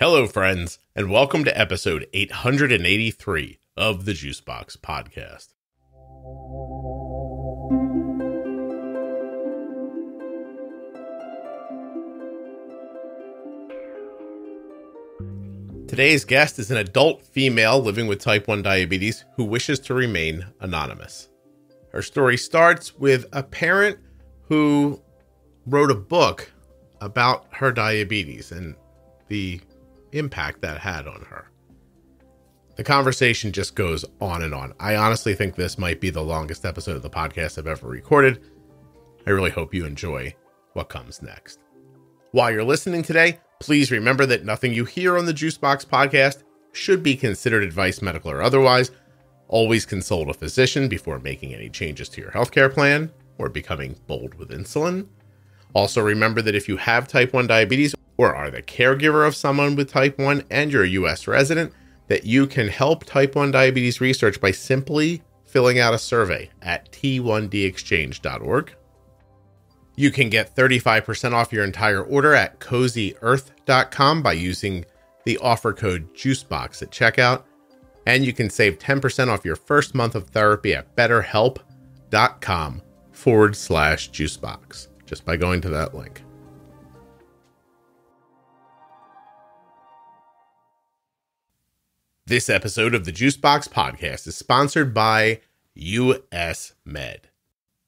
Hello, friends, and welcome to episode 883 of the Juicebox Podcast. Today's guest is an adult female living with type 1 diabetes who wishes to remain anonymous. Her story starts with a parent who wrote a book about her diabetes and the impact that had on her. The conversation just goes on and on. I honestly think this might be the longest episode of the podcast I've ever recorded. I really hope you enjoy what comes next. While you're listening today, please remember that nothing you hear on the Juicebox Podcast should be considered advice, medical or otherwise. Always consult a physician before making any changes to your healthcare plan or becoming bold with insulin. Also remember that if you have type 1 diabetes or are the caregiver of someone with type 1 and you're a U.S. resident, that you can help type 1 diabetes research by simply filling out a survey at t1dexchange.org. You can get 35% off your entire order at cozyearth.com by using the offer code JUICEBOX at checkout. And you can save 10% off your first month of therapy at betterhelp.com/juicebox just by going to that link. This episode of the Juicebox Podcast is sponsored by US Med.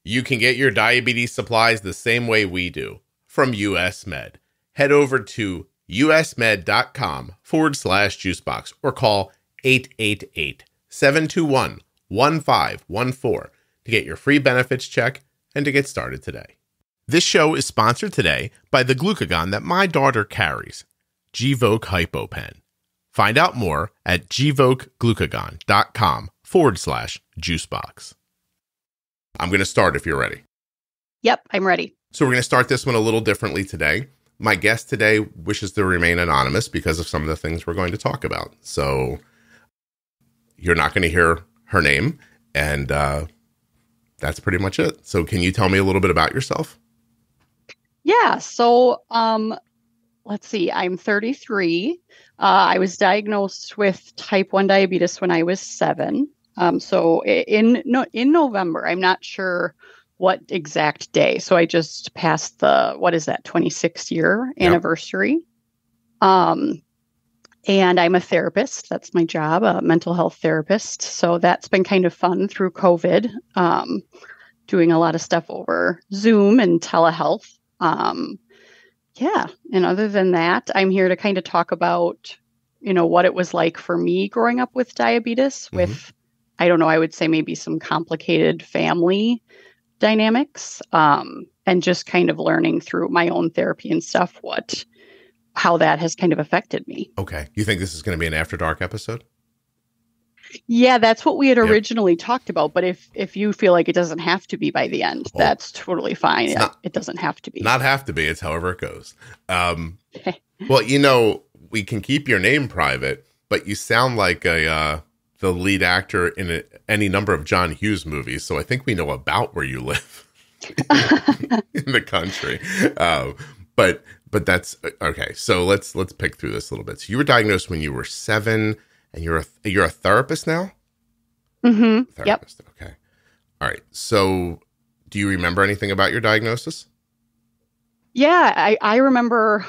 You can get your diabetes supplies the same way we do from US Med. Head over to usmed.com/juicebox or call 888-721-1514 to get your free benefits check and to get started today. This show is sponsored today by the glucagon that my daughter carries, Gvoke HypoPen. Find out more at gvokeglucagon.com/juicebox. I'm going to start if you're ready. Yep, I'm ready. So we're going to start this one a little differently today. My guest today wishes to remain anonymous because of some of the things we're going to talk about. So you're not going to hear her name, and that's pretty much it. So can you tell me a little bit about yourself? Yeah, so let's see, I'm 33. I was diagnosed with type 1 diabetes when I was 7. So in November, I'm not sure what exact day. So I just passed the, 26th year anniversary. Yep. And I'm a therapist. That's my job, a mental health therapist. So that's been kind of fun through COVID, doing a lot of stuff over Zoom and telehealth. And other than that, I'm here to kind of talk about, what it was like for me growing up with diabetes with, I don't know, I would say maybe some complicated family dynamics, and just kind of learning through my own therapy and stuff, how that has kind of affected me. Okay. You think this is going to be an After Dark episode? Yeah, that's what we had originally talked about. But if you feel like it doesn't have to be by the end, that's totally fine. It doesn't have to be. Not have to be. It's however it goes. Well, we can keep your name private, but you sound like the lead actor in any number of John Hughes movies. So I think we know about where you live in the country. But that's okay. So let's pick through this a little bit. So you were diagnosed when you were 7. And you're a therapist now? Mm-hmm. Therapist. Yep. Okay. All right. So do you remember anything about your diagnosis? Yeah, I remember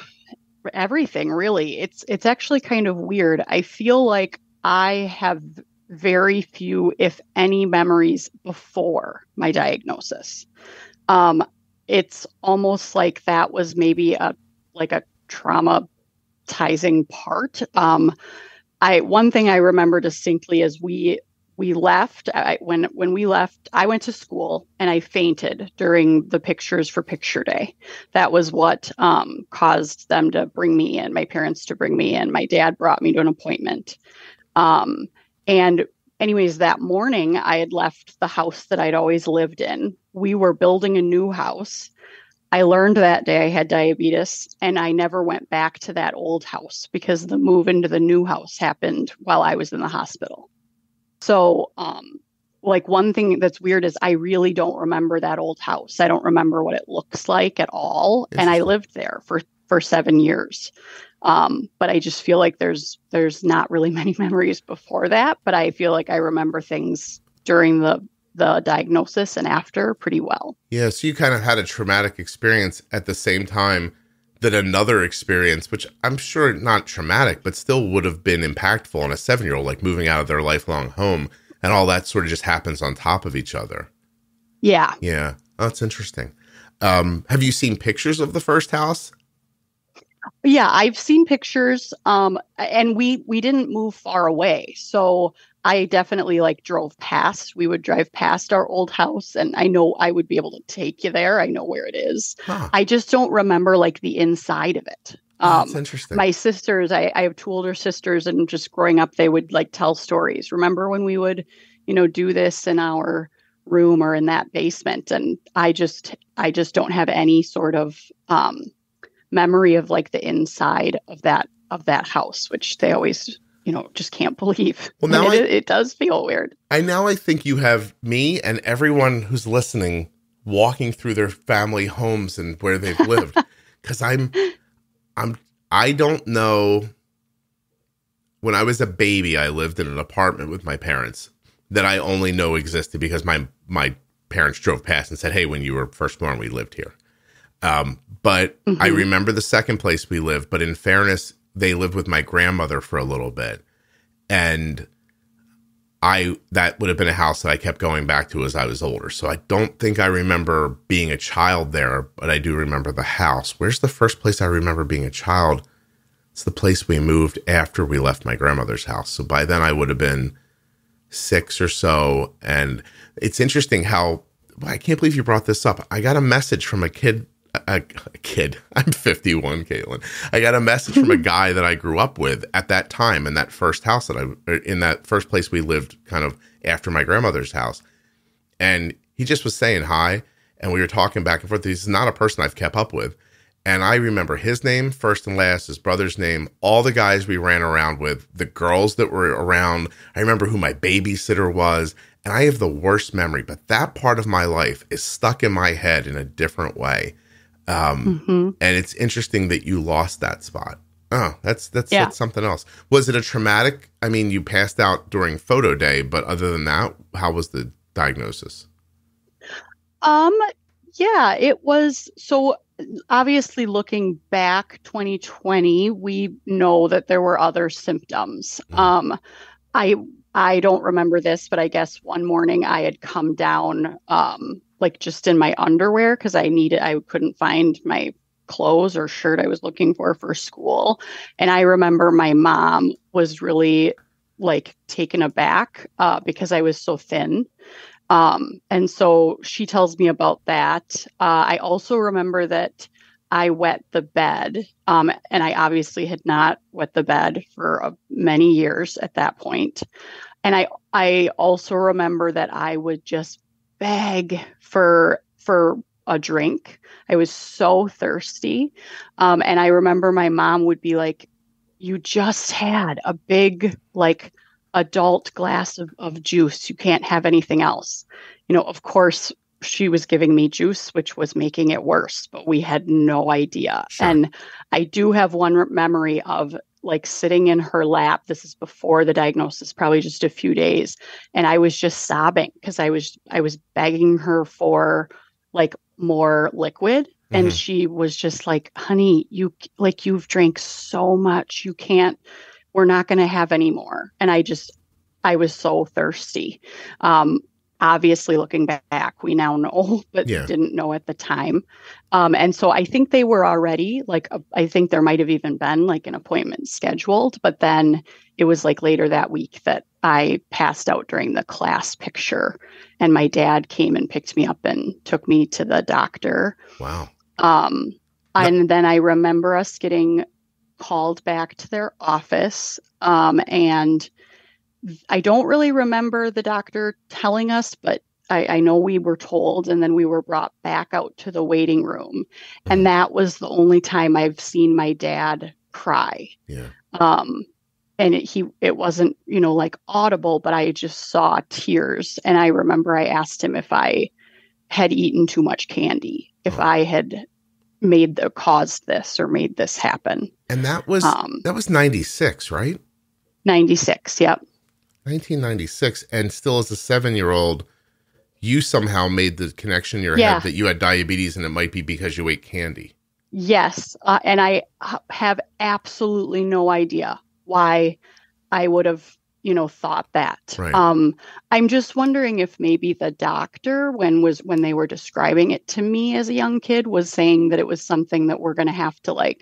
everything, really. It's actually kind of weird. I feel like I have very few, if any, memories before my diagnosis. It's almost like that was maybe a traumatizing part. One thing I remember distinctly is we left. When we left, I went to school and I fainted during the Pictures for Picture Day. That was what caused them to bring me in, my parents to bring me in. My dad brought me to an appointment. And anyways, that morning I had left the house that I'd always lived in. We were building a new house. I learned that day I had diabetes, and I never went back to that old house because the move into the new house happened while I was in the hospital. So, one thing that's weird is I really don't remember that old house. I don't remember what it looks like at all. And I lived there for for 7 years. But I just feel like there's not really many memories before that, but I feel like I remember things during the diagnosis and after pretty well. Yeah, so you kind of had a traumatic experience at the same time that another experience, which I'm sure not traumatic, but still would have been impactful on a 7-year-old, like moving out of their lifelong home, and all that sort of just happens on top of each other. Yeah. Yeah. Oh, that's interesting. Have you seen pictures of the first house? Yeah, I've seen pictures. And we didn't move far away. So I definitely drove past. We would drive past our old house, and I know I would be able to take you there. I know where it is. Huh. I just don't remember the inside of it. That's interesting. My sisters, I have 2 older sisters, and just growing up, they would tell stories. Remember when we would, do this in our room or in that basement? And I just don't have any sort of memory of the inside of that house, which they always just can't believe. Well, now it does feel weird. I think you have me and everyone who's listening walking through their family homes and where they've lived. Cause I don't know. When I was a baby, I lived in an apartment with my parents that I only know existed because my parents drove past and said, "Hey, when you were first born, we lived here." But I remember the second place we lived, but in fairness, they lived with my grandmother for a little bit. And that would have been a house that I kept going back to as I was older. So I don't think I remember being a child there, but I do remember the house. Where's the first place I remember being a child? It's the place we moved after we left my grandmother's house. So by then I would have been 6 or so. And it's interesting how, I can't believe you brought this up. I got a message from a kid. I'm 51, Caitlin. I got a message from a guy that I grew up with at that time in that first house in that first place we lived kind of after my grandmother's house. And he just was saying hi. And we were talking back and forth. He's not a person I've kept up with. And I remember his name, first and last, his brother's name, all the guys we ran around with, the girls that were around. I remember who my babysitter was. And I have the worst memory, but that part of my life is stuck in my head in a different way. And it's interesting that you lost that spot. Oh, that's something else. Was it a traumatic? I mean, you passed out during photo day, but other than that, how was the diagnosis? Yeah, it was. So obviously looking back 2020, we know that there were other symptoms. I don't remember this, but I guess one morning I had come down, just in my underwear because I couldn't find my clothes or shirt I was looking for school. And I remember my mom was really taken aback because I was so thin. And so she tells me about that. I also remember that I wet the bed, and I obviously had not wet the bed for many years at that point. And I also remember that I would just beg for a drink. I was so thirsty. And I remember my mom would be like, "You just had a big, adult glass of juice. You can't have anything else." Of course, she was giving me juice, which was making it worse, but we had no idea. Sure. And I do have one memory of sitting in her lap. This is before the diagnosis, probably just a few days. And I was just sobbing because I was begging her for more liquid. And she was just like, "Honey, you've drank so much. We're not going to have any more." And I was so thirsty. Obviously, looking back, we now know, but didn't know at the time. And so I think they were already I think there might have even been an appointment scheduled, but then it was later that week that I passed out during the class picture, and my dad came and picked me up and took me to the doctor. Wow. And then I remember us getting called back to their office, and I don't really remember the doctor telling us, but I know we were told, and then we were brought back out to the waiting room. And that was the only time I've seen my dad cry. Yeah. And it wasn't, audible, but I just saw tears. And I remember I asked him if I had eaten too much candy, if I had caused this or made this happen. And that was 96, right? 96. Yep. 1996. And still as a 7-year-old, you somehow made the connection in your head that you had diabetes and it might be because you ate candy. Yes. And I have absolutely no idea why I would have, thought that. Right. I'm just wondering if maybe the doctor, when they were describing it to me as a young kid, was saying that it was something that we're going to have to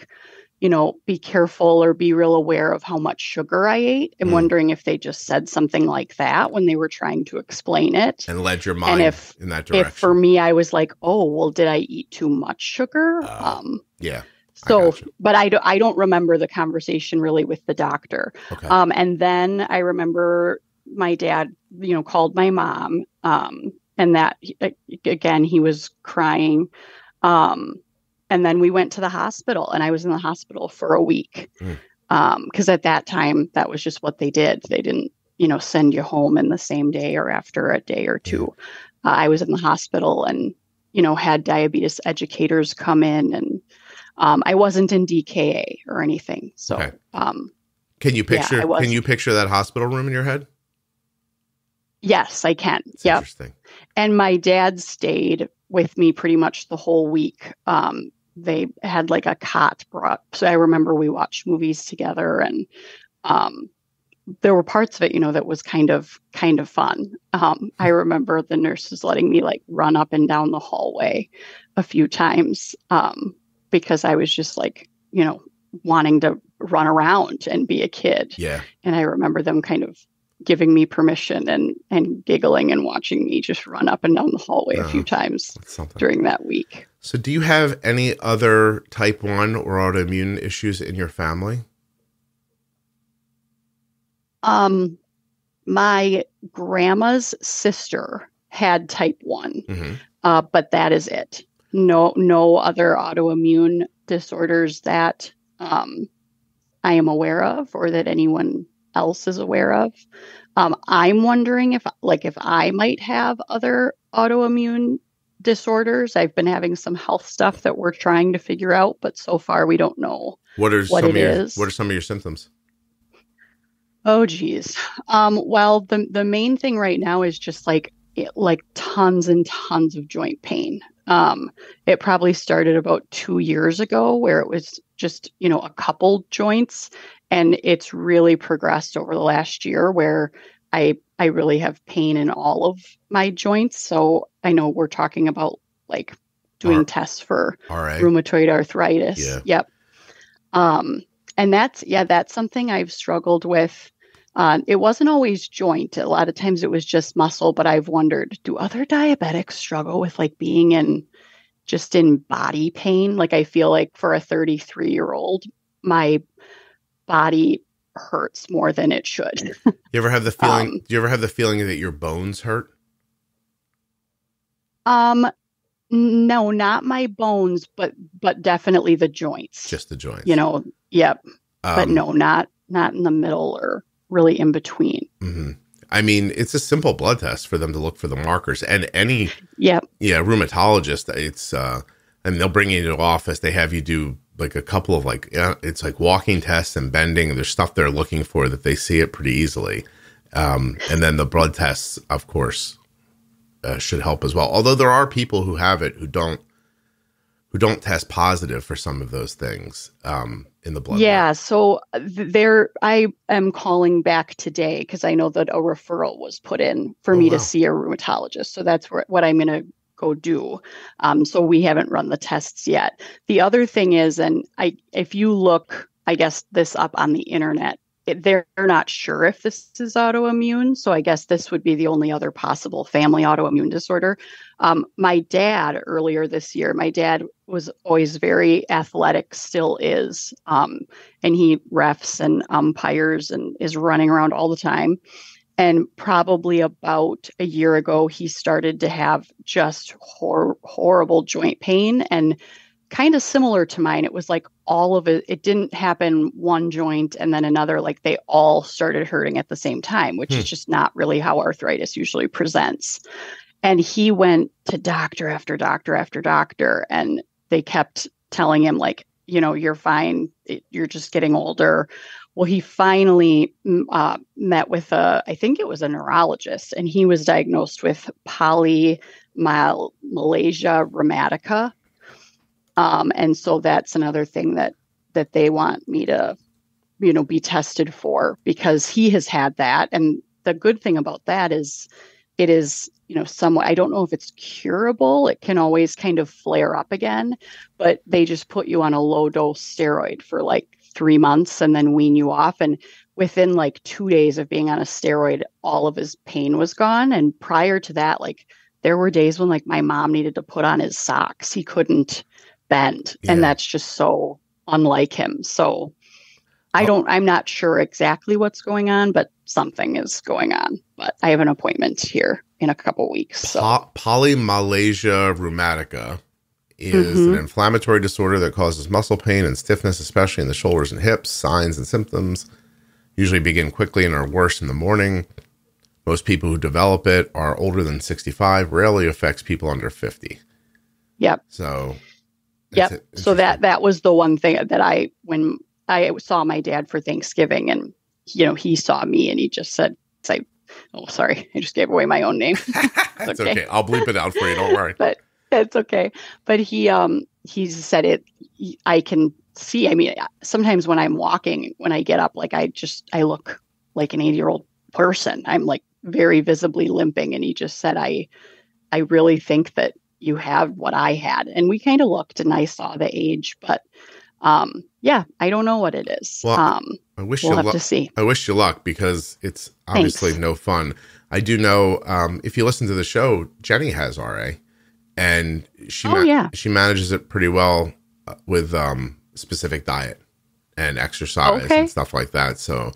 be careful or be real aware of how much sugar I ate. I'm wondering if they just said something like that when they were trying to explain it. And led your mind in that direction. If for me, I was like, oh, well, did I eat too much sugar? Yeah. So, but I don't remember the conversation really with the doctor. Okay. And then I remember my dad, called my mom, and that again, he was crying. And then we went to the hospital and I was in the hospital for a week. Because at that time, that was just what they did. They didn't, send you home in the same day or after a day or two. I was in the hospital and, had diabetes educators come in and I wasn't in DKA or anything. So, can you picture that hospital room in your head? Yes, I can. Yeah. Interesting. And my dad stayed with me pretty much the whole week. They had like a cot brought. So I remember we watched movies together and, there were parts of it, that was kind of fun. I remember the nurses letting me like run up and down the hallway a few times, because I was just like, wanting to run around and be a kid. Yeah. And I remember them kind of giving me permission and giggling and watching me just run up and down the hallway a few times during that week. So do you have any other type 1 or autoimmune issues in your family? My grandma's sister had type 1, but that is it. No other autoimmune disorders that I am aware of or that anyone else is aware of. I'm wondering if I might have other autoimmune disorders. I've been having some health stuff that we're trying to figure out, but so far we don't know what it is. What are some of your symptoms? Oh, geez. Well, the main thing right now is just like tons and tons of joint pain. It probably started about 2 years ago where it was just, a couple joints, and it's really progressed over the last year where I really have pain in all of my joints. So I know we're talking about like doing tests for rheumatoid arthritis. Yeah. Yep. And that's something I've struggled with. It wasn't always joint. A lot of times it was just muscle, but I've wondered, do other diabetics struggle with like being in body pain? Like I feel like for a 33-year-old, my body hurts more than it should. You ever have the feeling, do you ever have the feeling that your bones hurt? No, not my bones, but definitely the joints. Just the joints. Yep. But no, not in the middle or really in between. Mm-hmm. I mean, it's a simple blood test for them to look for the markers, and any rheumatologist, it's and they'll bring you into the office. They have you do like a couple of it's like walking tests and bending. And there's stuff they're looking for that they see it pretty easily, and then the blood tests, of course, should help as well. Although there are people who have it who don't test positive for some of those things in the blood. Yeah. work. So I am calling back today because I know that a referral was put in for me to see a rheumatologist. So that's what I'm going to go do. So we haven't run the tests yet. The other thing is, if you look, I guess, this up on the internet, they're not sure if this is autoimmune. So I guess this would be the only other possible family autoimmune disorder. My dad, earlier this year, was always very athletic, still is. And he refs and umpires and is running around all the time. And probably about a year ago, he started to have just horrible joint pain, and kind of similar to mine. It was like all of it. It didn't happen one joint and then another. Like they all started hurting at the same time, which is just not really how arthritis usually presents. And he went to doctor after doctor after doctor, and they kept telling him like, you're fine. You're just getting older. Well, he finally met with I think it was a neurologist, and he was diagnosed with polymalacia rheumatica. And so that's another thing that they want me to, be tested for, because he has had that. And the good thing about that is it is, somewhat, I don't know if it's curable. It can always kind of flare up again, but they just put you on a low dose steroid for like 3 months and then wean you off. And within like 2 days of being on a steroid, all of his pain was gone. And prior to that, like there were days when like my mom needed to put on his socks. He couldn't bend. Yeah. And that's just so unlike him. So I'm not sure exactly what's going on, but something is going on. But I have an appointment here in a couple weeks. So. Polymalacia rheumatica is an inflammatory disorder that causes muscle pain and stiffness, especially in the shoulders and hips. Signs and symptoms usually begin quickly and are worse in the morning. Most people who develop it are older than 65. Rarely affects people under 50. Yep. So. Yep. So that was the one thing that when I saw my dad for Thanksgiving, and he saw me and he just said, "Oh, sorry, I just gave away my own name." That's okay. I'll bleep it out for you. Don't worry. But it's okay. But he said it. I can see. I mean, sometimes when I'm walking, when I get up, like I look like an 80-year-old person. I'm like very visibly limping, and he just said, "I really think that you have what I had." And we kind of looked, and I saw the age, but yeah, I don't know what it is. Well, we'll have to see. I wish you luck, because it's obviously no fun. I do know, if you listen to the show, Jenny has RA, and she manages it pretty well with specific diet and exercise and stuff like that. So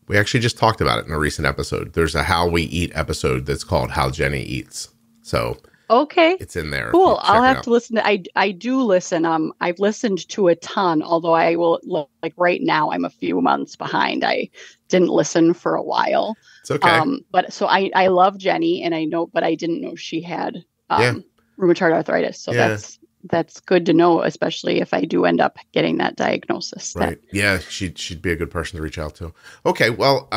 we actually just talked about it in a recent episode. There's a How We Eat episode that's called How Jenny Eats. So it's in there. Cool. I'll have to listen. I do listen. I've listened to a ton, although I will, like right now I'm a few months behind. I didn't listen for a while. It's okay. But so I love Jenny, and I know, but I didn't know she had rheumatoid arthritis. So that's good to know, especially if I do end up getting that diagnosis. Right. Yeah. She'd be a good person to reach out to. Okay. Well,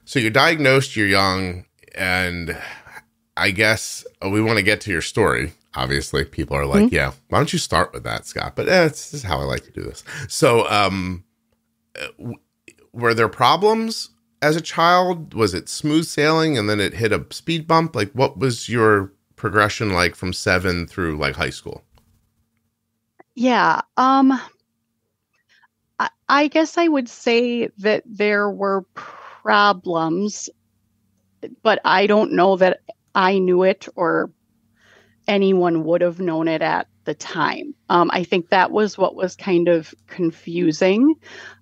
so you're diagnosed, you're young, and I guess we want to get to your story. Obviously, people are like, yeah, why don't you start with that, Scott? But this is how I like to do this. So were there problems as a child? Was it smooth sailing and then it hit a speed bump? Like, what was your progression like from 7 through like high school? Yeah. I guess I would say that there were problems, but I don't know that I knew it or anyone would have known it at the time. I think that was what was kind of confusing.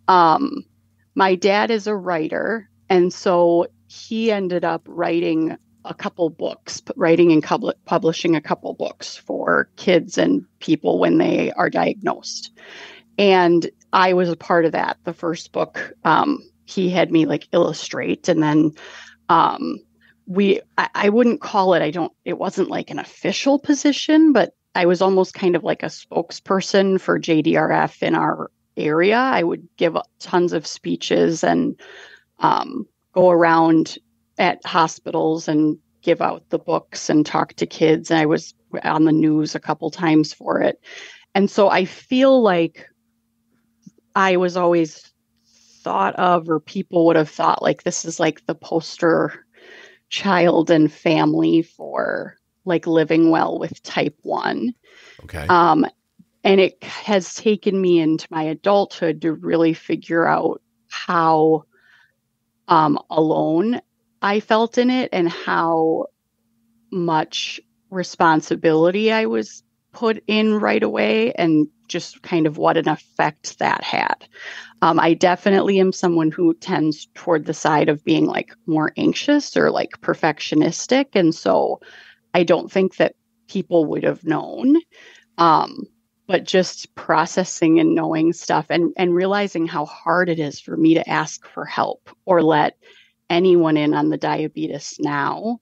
My dad is a writer, and so he ended up writing a couple books, writing and publishing a couple books for kids and people when they are diagnosed. And I was a part of that. The first book, he had me like illustrate, and then I wouldn't call it, it wasn't like an official position, but I was almost kind of like a spokesperson for JDRF in our area. I would give tons of speeches and go around at hospitals and give out the books and talk to kids. And I was on the news a couple times for it. And so I feel like I was always thought of, or people would have thought like, this is like the poster child and family for like living well with type 1. Okay. And it has taken me into my adulthood to really figure out how alone I felt in it and how much responsibility I was put in right away, and just kind of what an effect that had. I definitely am someone who tends toward the side of being like more anxious or like perfectionistic. And so I don't think that people would have known. But just processing and knowing stuff and realizing how hard it is for me to ask for help or let anyone in on the diabetes now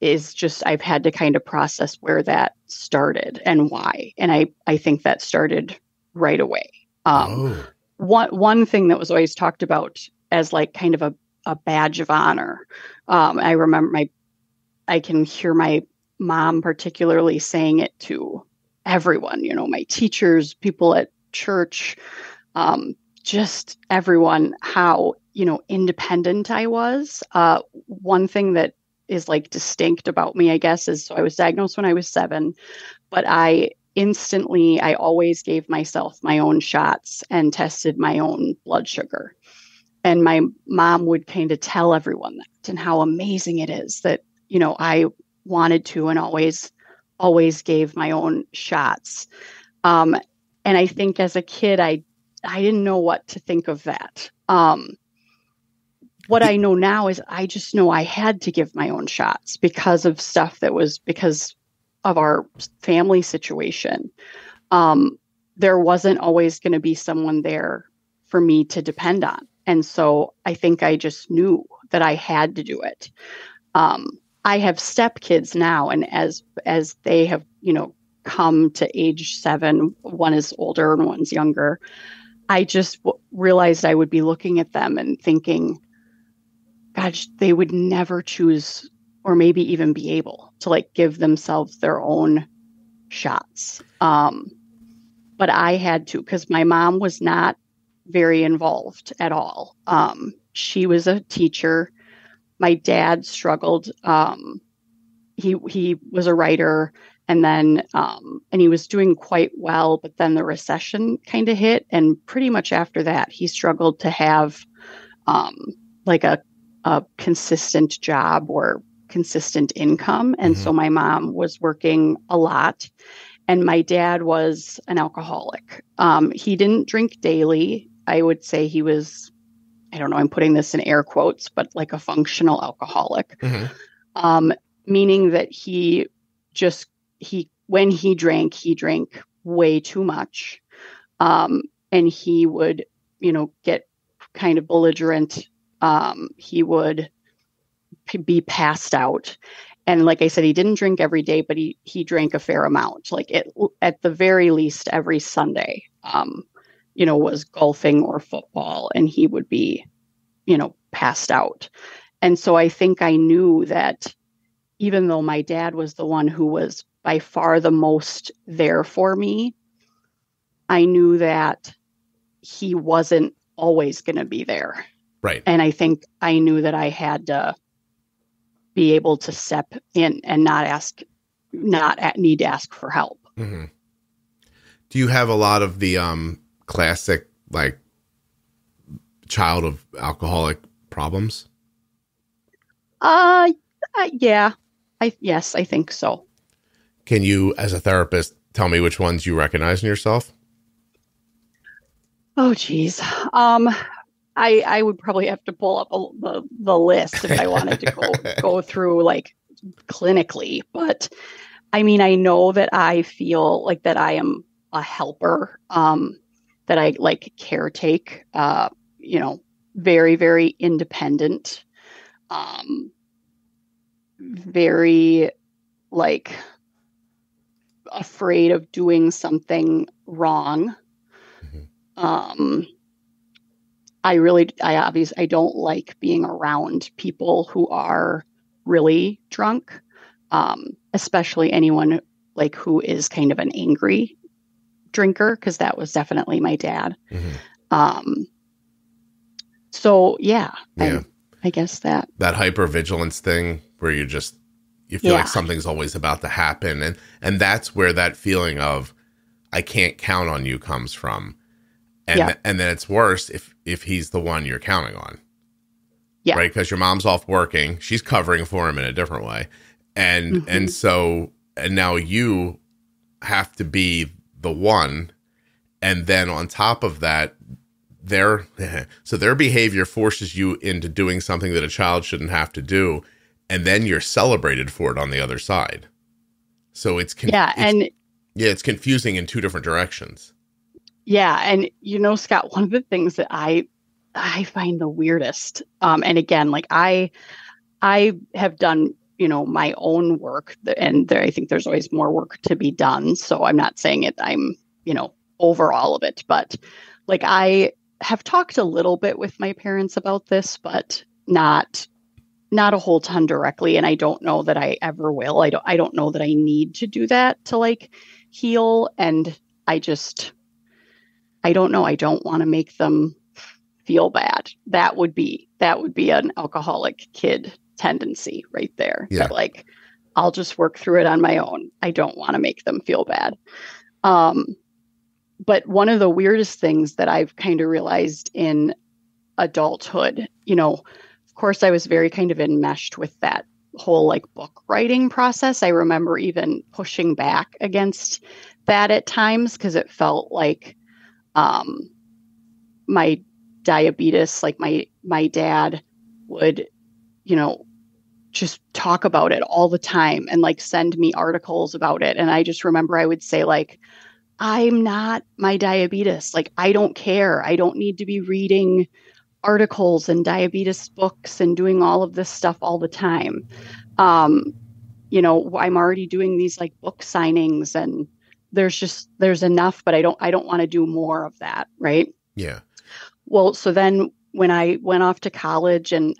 is just, I've had to kind of process where that started and why. And I think that started right away. One thing that was always talked about as like kind of a badge of honor. I remember I can hear my mom particularly saying it to everyone, my teachers, people at church, just everyone, how, independent I was. One thing that is like distinct about me, I guess, is so I was diagnosed when I was 7, but I always gave myself my own shots and tested my own blood sugar. And my mom would kind of tell everyone that and how amazing it is that, I wanted to and always gave my own shots. And I think as a kid, I didn't know what to think of that. What I know now is I just know I had to give my own shots because of stuff that was because of our family situation. There wasn't always going to be someone there for me to depend on. And so I think I just knew that I had to do it. I have stepkids now, and as they have, come to age 7, one is older and one's younger, I just realized I would be looking at them and thinking, gosh, they would never choose or maybe even be able to like give themselves their own shots. But I had to, because my mom was not very involved at all. She was a teacher. My dad struggled. He was a writer, and then and he was doing quite well, but then the recession kind of hit, and pretty much after that, he struggled to have like a consistent job or consistent income. And so my mom was working a lot, and my dad was an alcoholic. He didn't drink daily. I would say he was, I don't know, I'm putting this in air quotes, but like a functional alcoholic, meaning that when he drank way too much. And he would, get kind of belligerent. He would be passed out. And like I said, he didn't drink every day, but he drank a fair amount, like at the very least every Sunday, was golfing or football, and he would be, passed out. And so I think I knew that even though my dad was the one who was by far the most there for me, I knew that he wasn't always going to be there. Right. And I think I knew that I had to be able to step in and not need to ask for help. Mm-hmm. Do you have a lot of the classic, like, child of alcoholic problems? Yeah. Yes, I think so. Can you, as a therapist, tell me which ones you recognize in yourself? Oh, geez. I would probably have to pull up the list if I wanted to go through like clinically. But I mean, I know that I feel like that I am a helper, that I like caretake, very, very independent, very like afraid of doing something wrong. I don't like being around people who are really drunk, especially anyone like who is kind of an angry drinker, because that was definitely my dad. So yeah. I guess that hypervigilance thing where you feel like something's always about to happen. And that's where that feeling of, I can't count on you comes from. And and then it's worse if he's the one you're counting on. Yeah. Right. Because your mom's off working. She's covering for him in a different way. And now you have to be the one. And then on top of that, their behavior forces you into doing something that a child shouldn't have to do. And then you're celebrated for it on the other side. So it's confusing in two different directions. Yeah. And, Scott, one of the things that I find the weirdest, and again, like I have done, my own work. And I think there's always more work to be done. So I'm not saying I'm, over all of it, but like I have talked a little bit with my parents about this, but not a whole ton directly. And I don't know that I ever will. I don't know that I need to do that to like heal. And I don't know. I don't want to make them feel bad. That would be an alcoholic kid tendency right there. Yeah. That like, I'll just work through it on my own. I don't want to make them feel bad. But one of the weirdest things that I've kind of realized in adulthood, of course, I was very kind of enmeshed with that whole like book writing process. I remember even pushing back against that at times because it felt like my diabetes, like my dad would, just talk about it all the time and like send me articles about it. And I just remember I would say like, I'm not my diabetes. Like, I don't care. I don't need to be reading articles and diabetes books and doing all of this stuff all the time. I'm already doing these like book signings and there's enough, but I don't want to do more of that. Right. Yeah. Well, so then when I went off to college and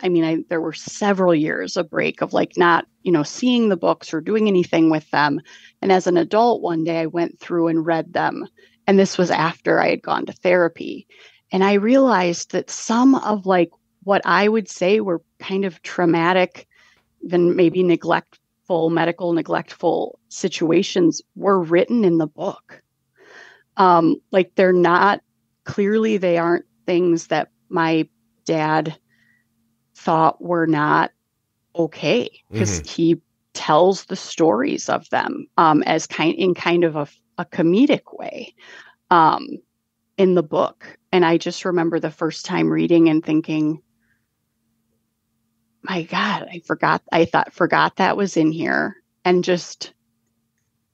there were several years of break of like not, seeing the books or doing anything with them. And as an adult, one day I went through and read them. And this was after I had gone to therapy. And I realized that some of like what I would say were kind of traumatic, even maybe medical neglectful situations were written in the book. Like they aren't things that my dad thought were not okay because he tells the stories of them as kind of a comedic way in the book. And I just remember the first time reading and thinking, my God, I forgot that was in here. And just,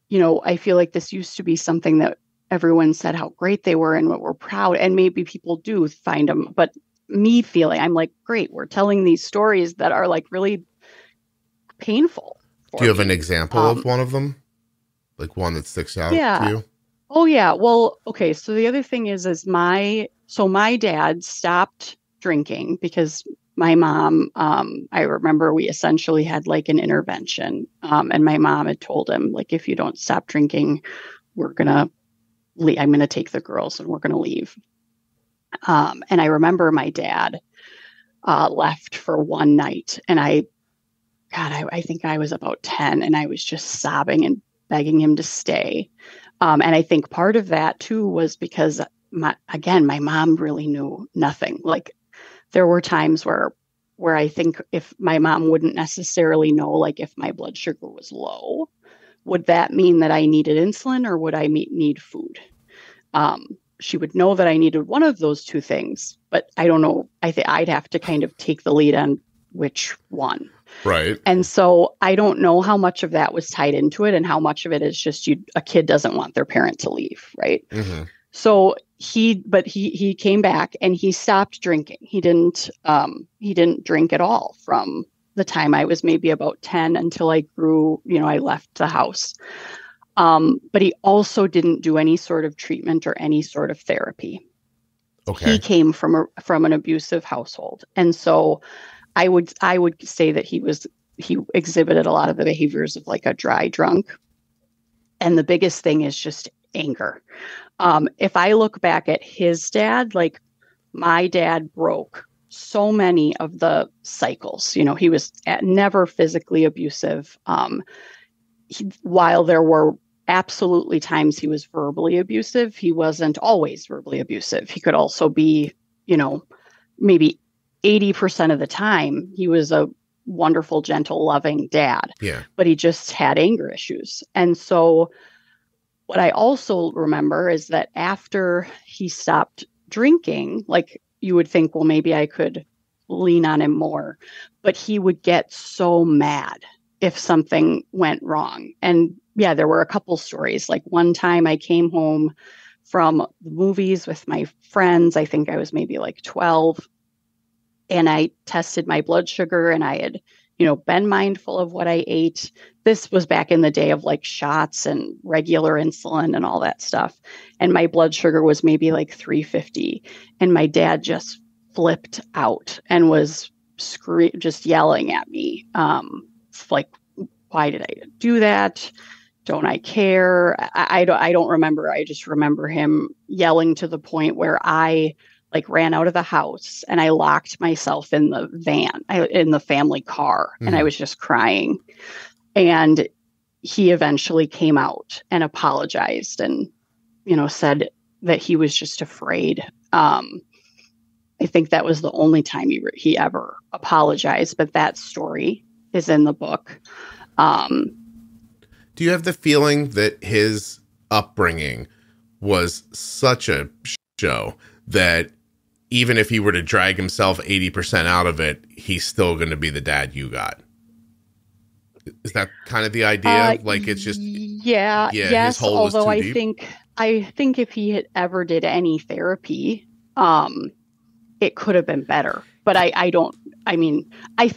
I feel like this used to be something that everyone said how great they were and what we're proud. And maybe people do find them, but me feeling, I'm like, great, we're telling these stories that are like really painful. Do you have an example of one of them? Like one that sticks out to you? Oh yeah. Well, okay. So the other thing is my dad stopped drinking because my mom, I remember we essentially had like an intervention. And my mom had told him, like, if you don't stop drinking, I'm going to take the girls and we're going to leave. And I remember my dad left for one night and I think I was about 10 and I was just sobbing and begging him to stay. And I think part of that too was because my mom really knew nothing. Like there were times where I think if my mom wouldn't necessarily know, like if my blood sugar was low, would that mean that I needed insulin or would I need food? She would know that I needed one of those two things, but I don't know. I think I'd have to kind of take the lead on which one. Right. And so I don't know how much of that was tied into it and how much of it is just a kid doesn't want their parent to leave. Right. Mm-hmm. So he came back and he stopped drinking. He didn't drink at all from the time I was maybe about 10 until I grew, I left the house. But he also didn't do any sort of treatment or any sort of therapy. Okay. He came from an abusive household. And so I would say that he exhibited a lot of the behaviors of like a dry drunk. And the biggest thing is just anger. If I look back at his dad, like my dad broke so many of the cycles. He was never physically abusive. While there were absolutely times he was verbally abusive, he wasn't always verbally abusive. He could also be, maybe 80% of the time, he was a wonderful, gentle, loving dad. Yeah. But he just had anger issues. And so what I also remember is that after he stopped drinking, like you would think, well, maybe I could lean on him more, but he would get so mad if something went wrong. And yeah, there were a couple stories. Like one time I came home from the movies with my friends. I think I was maybe like 12. And I tested my blood sugar and I had been mindful of what I ate. This was back in the day of like shots and regular insulin and all that stuff. And my blood sugar was maybe like 350. And my dad just flipped out and was just yelling at me. Like, why did I do that? Don't I care? I don't remember. I just remember him yelling to the point where I like ran out of the house and I locked myself in the van, in the family car, and I was just crying. And he eventually came out and apologized and, said that he was just afraid. I think that was the only time he ever apologized, but that story is in the book. Do you have the feeling that his upbringing was such a show that even if he were to drag himself 80% out of it, he's still going to be the dad you got? Is that kind of the idea? Like it's just yes. His hole Although was too deep? I think if he had ever did any therapy, it could have been better. But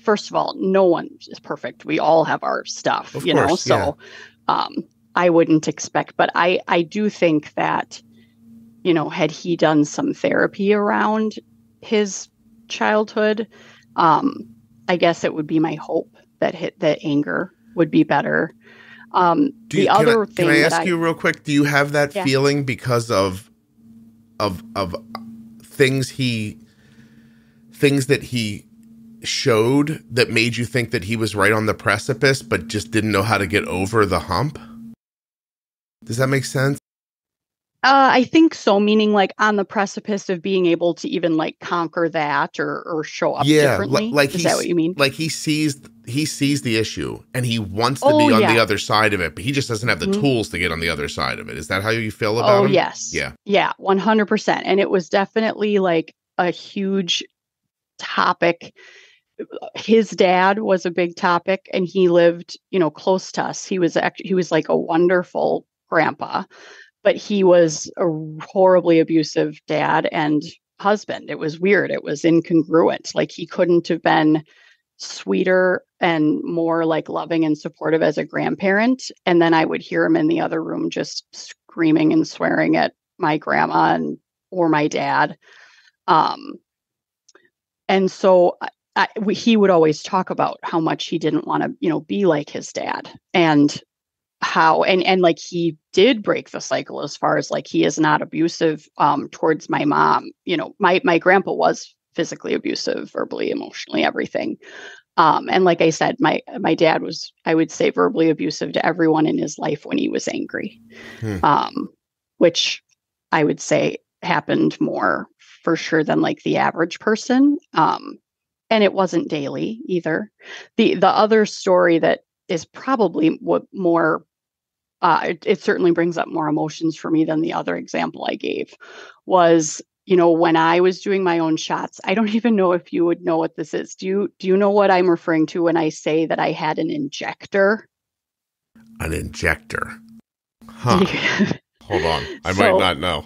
first of all, no one is perfect. We all have our stuff, of course, so I wouldn't expect, but I do think that, had he done some therapy around his childhood, I guess it would be my hope that anger would be better. Can I ask you real quick? Do you have that feeling because of things that he showed that made you think that he was right on the precipice, but just didn't know how to get over the hump? Does that make sense? I think so. Meaning like on the precipice of being able to even like conquer that or show up differently. Is that what you mean? Like he sees the issue and he wants to be on the other side of it, but he just doesn't have the tools to get on the other side of it. Is that how you feel about him? Oh, yes. Yeah. Yeah, 100%. And it was definitely like a huge topic. His dad was a big topic and he lived, close to us. He was like a wonderful grandpa, but he was a horribly abusive dad and husband. It was weird. It was incongruent. Like he couldn't have been sweeter and more like loving and supportive as a grandparent. And then I would hear him in the other room just screaming and swearing at my grandma or my dad. And so he would always talk about how much he didn't want to, be like his dad and how, and like he did break the cycle as far as like, he is not abusive towards my mom. My grandpa was physically abusive, verbally, emotionally, everything. And like I said, my dad was, I would say, verbally abusive to everyone in his life when he was angry, which I would say happened more for sure than like the average person. And it wasn't daily either. The other story that is probably what more, it certainly brings up more emotions for me than the other example I gave was, when I was doing my own shots. I don't even know if you would know what this is. Do you know what I'm referring to when I say that I had an injector? An injector? Huh. Hold on. I might not know.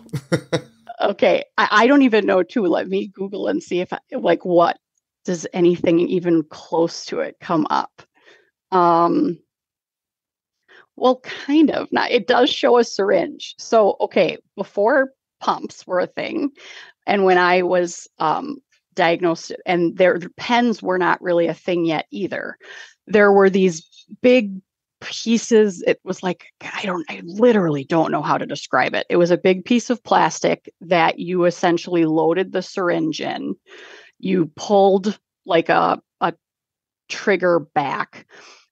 Okay. I don't even know too. Let me Google and see if what does anything even close to it come up? Well, kind of. Now, it does show a syringe. So, okay, before pumps were a thing, and when I was diagnosed, and the pens were not really a thing yet either. There were these big pieces. It was like, I literally don't know how to describe it. It was a big piece of plastic that you essentially loaded the syringe in. You pulled like a trigger back,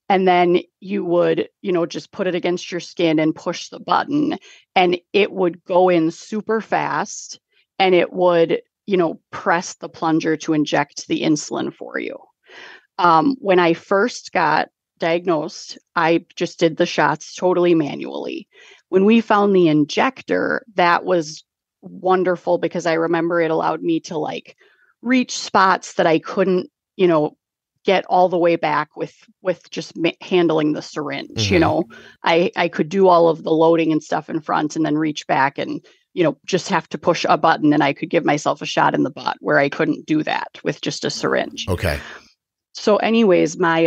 and then you would, just put it against your skin and push the button, and it would go in super fast, and it would, press the plunger to inject the insulin for you. When I first got diagnosed, I just did the shots totally manually. When we found the injector, that was wonderful because I remember it allowed me to like reach spots that I couldn't, get all the way back with just handling the syringe. I could do all of the loading and stuff in front and then reach back and, just have to push a button and I could give myself a shot in the butt where I couldn't do that with just a syringe. Okay. So anyways, my,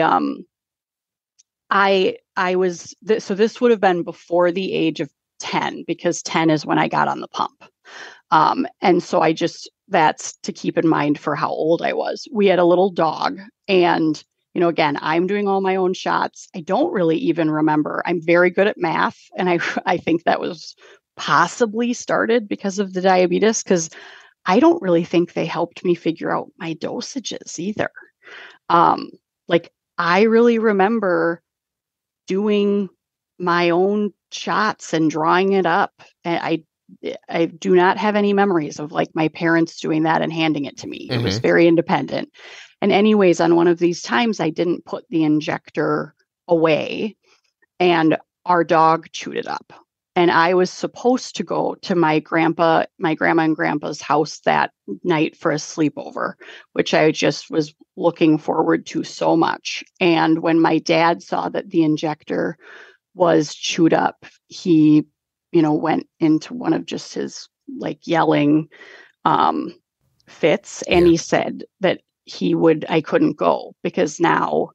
so this would have been before the age of 10, because 10 is when I got on the pump. And so that's to keep in mind for how old I was. We had a little dog, and, again, I'm doing all my own shots. I don't really even remember. I'm very good at math. And I think that was possibly started because of the diabetes, because I don't really think they helped me figure out my dosages either. Like, I really remember doing my own shots and drawing it up. And I do not have any memories of like my parents doing that and handing it to me. It was very independent. And anyways, on one of these times, I didn't put the injector away, and our dog chewed it up. And I was supposed to go to my grandma and grandpa's house that night for a sleepover, which I just was looking forward to so much. And when my dad saw that the injector was chewed up, he, went into one of just his like yelling fits. And he said that I couldn't go because now,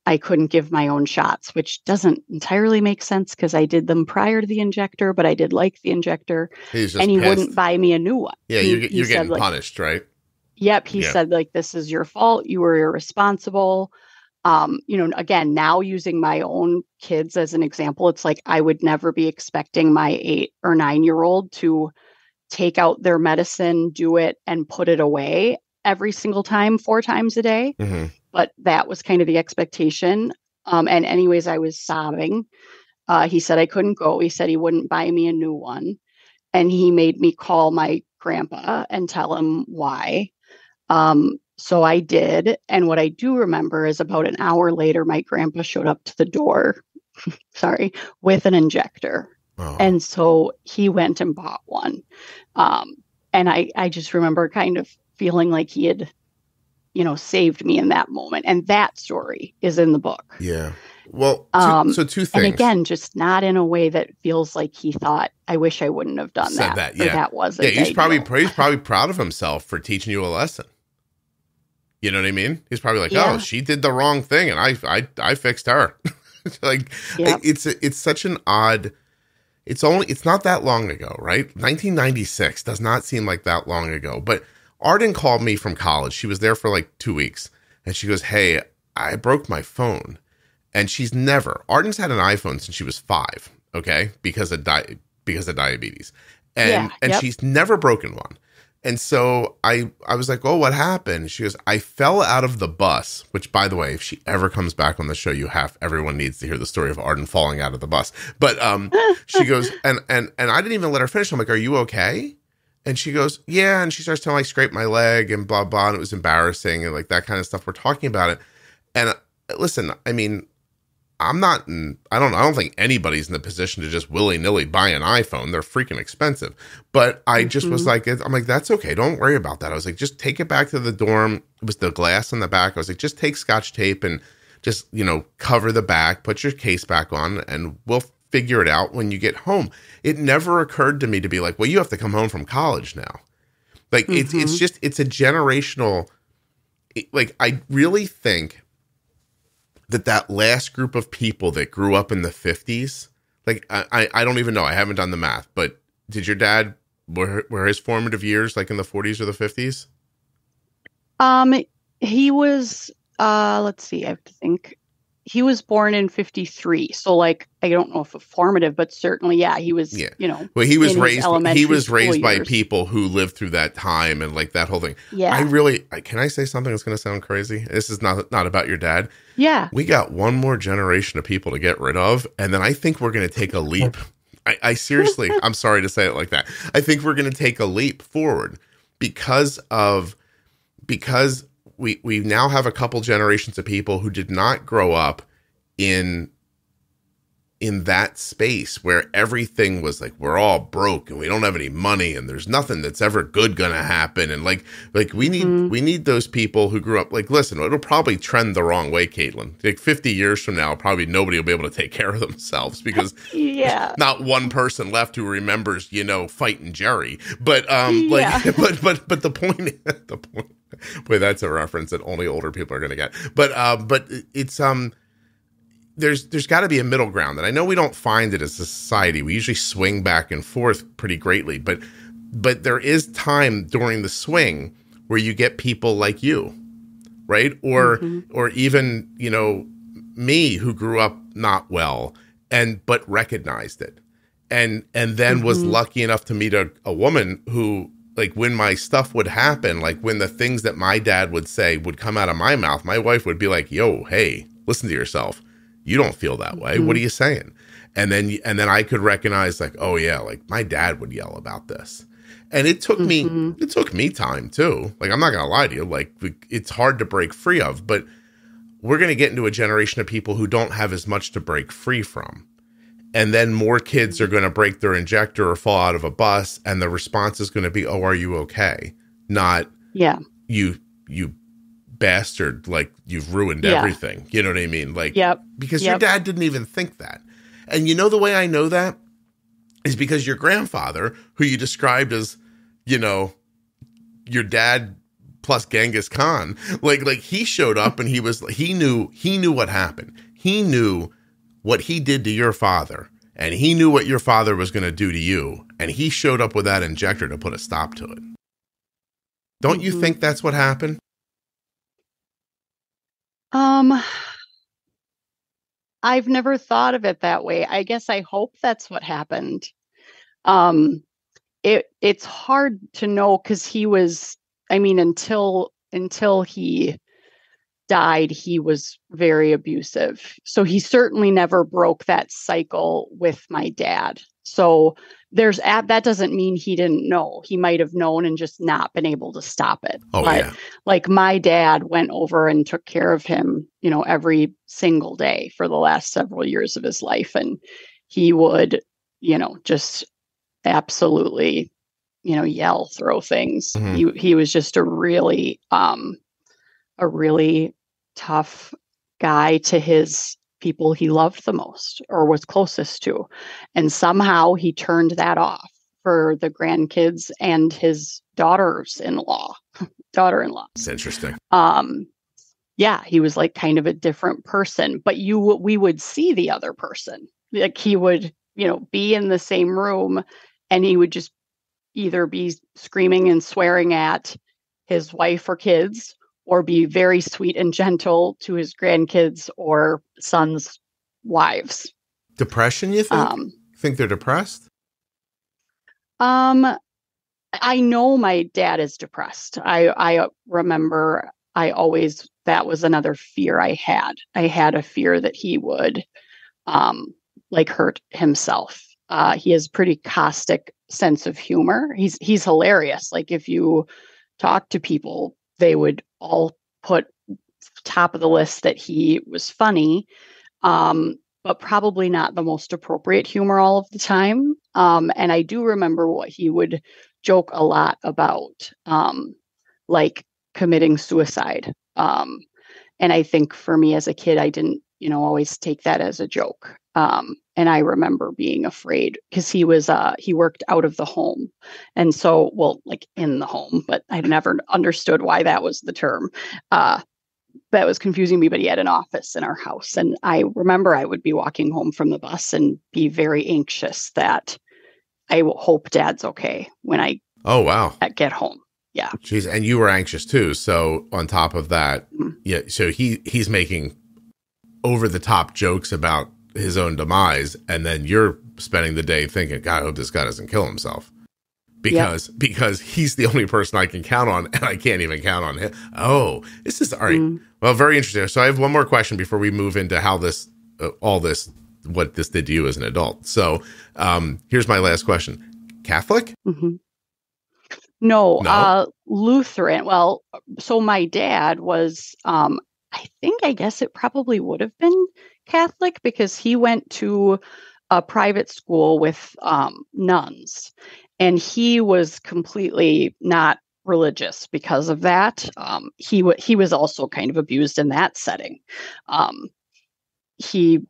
I couldn't give my own shots, which doesn't entirely make sense because I did them prior to the injector, but I did like the injector. And he wouldn't buy me a new one. Yeah, you're getting punished, right? Yep. He said, like, this is your fault. You were irresponsible. Again, now using my own kids as an example, it's like I would never be expecting my 8 or 9-year-old to take out their medicine, do it, and put it away every single time, 4 times a day. But that was kind of the expectation. And anyways, I was sobbing. He said I couldn't go. He said he wouldn't buy me a new one. And he made me call my grandpa and tell him why. So I did. And what I do remember is about an hour later, my grandpa showed up to the door, with an injector. Oh. And so he went and bought one. And I just remember kind of feeling like he had, saved me in that moment. And that story is in the book. Yeah. Well, so two things. And again, just not in a way that feels like he thought, I wish I wouldn't have done that. Yeah. That wasn't. Yeah, he's probably proud of himself for teaching you a lesson. You know what I mean? He's probably like, oh, she did the wrong thing, and I fixed her. Like, it's such an odd. It's not that long ago, right? 1996 does not seem like that long ago. But Arden called me from college. She was there for like 2 weeks, and she goes, "Hey, I broke my phone." And Arden's had an iPhone since she was 5, okay, because of diabetes, and she's never broken one. And so I was like, oh, what happened? She goes, I fell out of the bus, which, by the way, if she ever comes back on the show, everyone needs to hear the story of Arden falling out of the bus. But she goes, and I didn't even let her finish. I'm like, are you okay? And she goes, yeah. And she starts telling me I scraped my leg and blah, blah. And it was embarrassing and like that kind of stuff. We're talking about it. And listen, I mean, I don't think anybody's in the position to just willy-nilly buy an iPhone. They're freaking expensive. But I just was like, I'm like, that's okay. Don't worry about that. I was like, just take it back to the dorm. It was the glass on the back. I was like, just take Scotch tape and just, cover the back, put your case back on, and we'll figure it out when you get home. It never occurred to me to be like, well, you have to come home from college now. Like, it's a generational, like, I really think that last group of people that grew up in the 50s, like, I don't even know. I haven't done the math, but did your dad, were his formative years like in the 40s or the 50s? He was, let's see, I have to think. He was born in 53. So like, I don't know if formative, but certainly, he was, well, he was raised by people who lived through that time and like that whole thing. Yeah. Can I say something that's going to sound crazy? This is not about your dad. Yeah. We got one more generation of people to get rid of. And then I think we're going to take a leap. I seriously, I'm sorry to say it like that. I think we're going to take a leap forward because we now have a couple generations of people who did not grow up in that space where everything was like, we're all broke and we don't have any money and there's nothing that's ever good gonna happen. And like we need those people who grew up like, listen, it'll probably trend the wrong way, Caitlin. Like 50 years from now, probably nobody will be able to take care of themselves because not one person left who remembers, fighting Jerry. But but the point Boy, that's a reference that only older people are going to get. But it's there's got to be a middle ground, and I know we don't find it as a society. We usually swing back and forth pretty greatly, but there is time during the swing where you get people like you, right? Or even, you know, me, who grew up not well but recognized it, and then was lucky enough to meet a woman who, like, when my stuff would happen, like when the things that my dad would say would come out of my mouth, my wife would be like, "Yo, hey, listen to yourself. You don't feel that way. What are you saying?" And then I could recognize, like, oh yeah, like my dad would yell about this. And it took me time too. Like, I'm not going to lie to you. Like, it's hard to break free of, but we're going to get into a generation of people who don't have as much to break free from. And then more kids are going to break their injector or fall out of a bus. And the response is going to be, "Oh, are you okay?" Not, you bastard, like you've ruined everything. You know what I mean? Like, because your dad didn't even think that. And you know, the way I know that is because your grandfather, who you described as, you know, your dad plus Genghis Khan, like he showed up and he knew what happened. He knew what he did to your father, and he knew what your father was going to do to you. And he showed up with that injector to put a stop to it. Don't you think that's what happened? I've never thought of it that way. I guess I hope that's what happened. It's hard to know, because he was, I mean, until he died, he was very abusive. So he certainly never broke that cycle with my dad. So that doesn't mean he didn't know. He might have known and just not been able to stop it. But like, my dad went over and took care of him, you know, every single day for the last several years of his life. And he would, you know, just absolutely, you know, yell, throw things. He was just a really tough guy to his people he loved the most or was closest to. And somehow he turned that off for the grandkids and his daughter-in-law. It's interesting. Yeah, he was like kind of a different person, but we would see the other person. Like, he would, you know, be in the same room, and he would just either be screaming and swearing at his wife or kids, or be very sweet and gentle to his grandkids or sons' wives. Depression, you think? Think they're depressed? I know my dad is depressed. I remember that was another fear I had. I had a fear that he would like hurt himself. He has pretty caustic sense of humor. He's hilarious. Like, if you talk to people, they would all put top of the list that he was funny, but probably not the most appropriate humor all of the time. And I do remember what he would joke a lot about, like committing suicide. And I think for me as a kid, I didn't, you know, always take that as a joke. And I remember being afraid, because he worked out of the home. And so, well, like in the home, but I never understood why that was the term. That was confusing me, but he had an office in our house. And I remember I would be walking home from the bus and be very anxious that I hope Dad's okay when I get home. Yeah. Jeez, and you were anxious too. So on top of that, so he's making over the top jokes about his own demise, and then you're spending the day thinking, "God, I hope this guy doesn't kill himself," because he's the only person I can count on, and I can't even count on him. Oh, this is all right. Well, very interesting. So I have one more question before we move into how this, what this did to you as an adult. So here's my last question: Catholic? No, Lutheran. Well, so my dad was, I guess it probably would have been Catholic, because he went to a private school with nuns, and he was completely not religious because of that. He was also kind of abused in that setting. He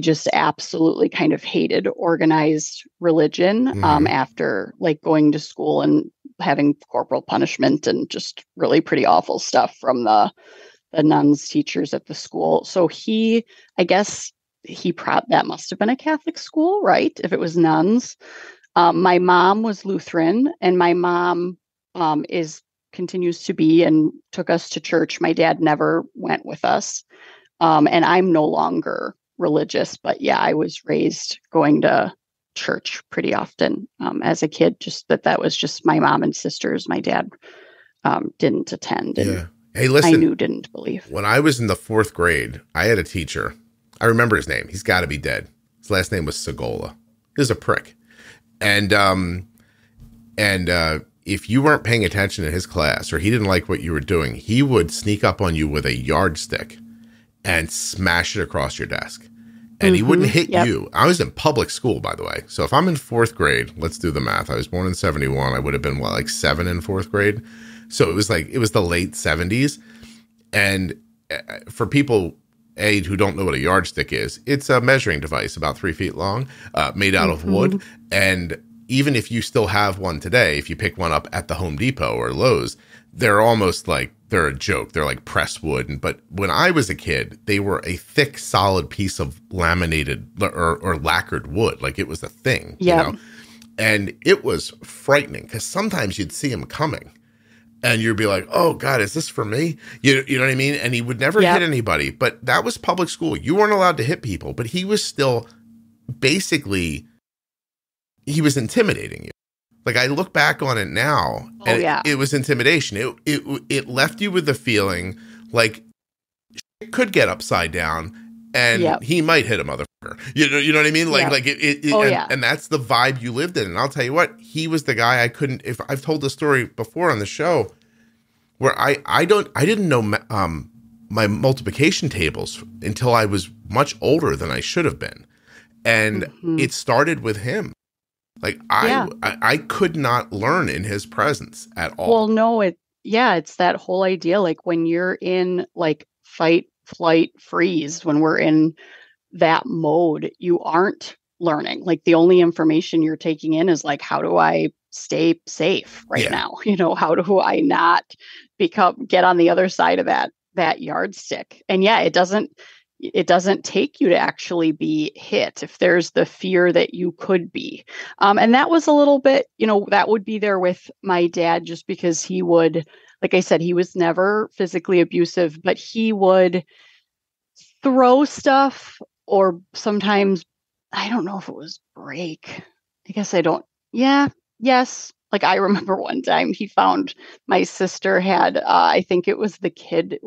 just absolutely kind of hated organized religion after like going to school and having corporal punishment and just really pretty awful stuff from the nuns teachers at the school. So I guess that must have been a Catholic school, right? If it was nuns. My mom was Lutheran, and my mom continues to be and took us to church. My dad never went with us. And I'm no longer religious, but yeah, I was raised going to church pretty often as a kid, just that was just my mom and sisters. My dad didn't attend. And yeah. Hey, listen, I didn't believe. When I was in the 4th grade, I had a teacher. I remember his name. He's got to be dead. His last name was Segola. He was a prick. And if you weren't paying attention in his class or he didn't like what you were doing, he would sneak up on you with a yardstick and smash it across your desk. And he wouldn't hit you. I was in public school, by the way. So if I'm in 4th grade, let's do the math. I was born in 71. I would have been, like 7 in 4th grade. So it was the late 70s. And for people, who don't know what a yardstick is, it's a measuring device about 3 feet long, made out of wood. And even if you still have one today, if you pick one up at the Home Depot or Lowe's, they're almost like, they're a joke. They're like pressed wood. But when I was a kid, they were a thick, solid piece of laminated or lacquered wood. Like it was a thing, you know? And it was frightening because sometimes you'd see him coming and you'd be like, oh God, is this for me? You know what I mean? And he would never hit anybody, but that was public school. You weren't allowed to hit people, but he was still basically, he was intimidating you. Like I look back on it now, and it was intimidation. It left you with the feeling like it could get upside down, and he might hit a motherfucker. You know what I mean? Like and that's the vibe you lived in. And I'll tell you what, he was the guy I couldn't. If I've told the story before on the show, where I didn't know my multiplication tables until I was much older than I should have been, and it started with him. Like I could not learn in his presence at all. Well, no, it's that whole idea. Like when you're in like fight, flight, freeze, when we're in that mode, you aren't learning. Like the only information you're taking in is like, how do I stay safe now? You know, how do I not get on the other side of that yardstick? And it doesn't take you to actually be hit if there's the fear that you could be. And that was a little bit, that would be there with my dad, just because he would, like I said, he was never physically abusive, but he would throw stuff, or sometimes, I don't know if it was break. I guess I don't. Yeah. Yes. Like I remember one time he found my sister had, I think it was the Kid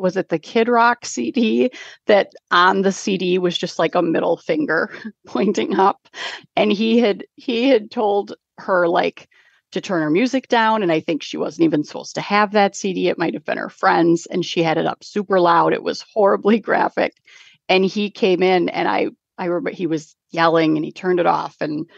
Rock CD, that on the CD was just like a middle finger pointing up. And he had told her like to turn her music down. And I think she wasn't even supposed to have that CD. It might've been her friend's, and she had it up super loud. It was horribly graphic. And he came in, and I remember he was yelling, and he turned it off. And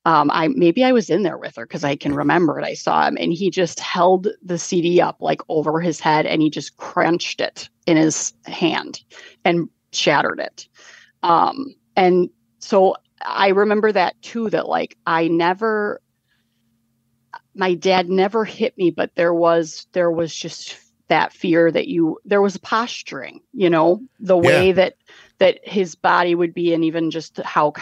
I was in there with her because I can remember it. I saw him, and he just held the CD up like over his head, and he just crunched it in his hand and shattered it. And so I remember that too, that like my dad never hit me, but there was just that fear that there was posturing, the way that his body would be, and even just how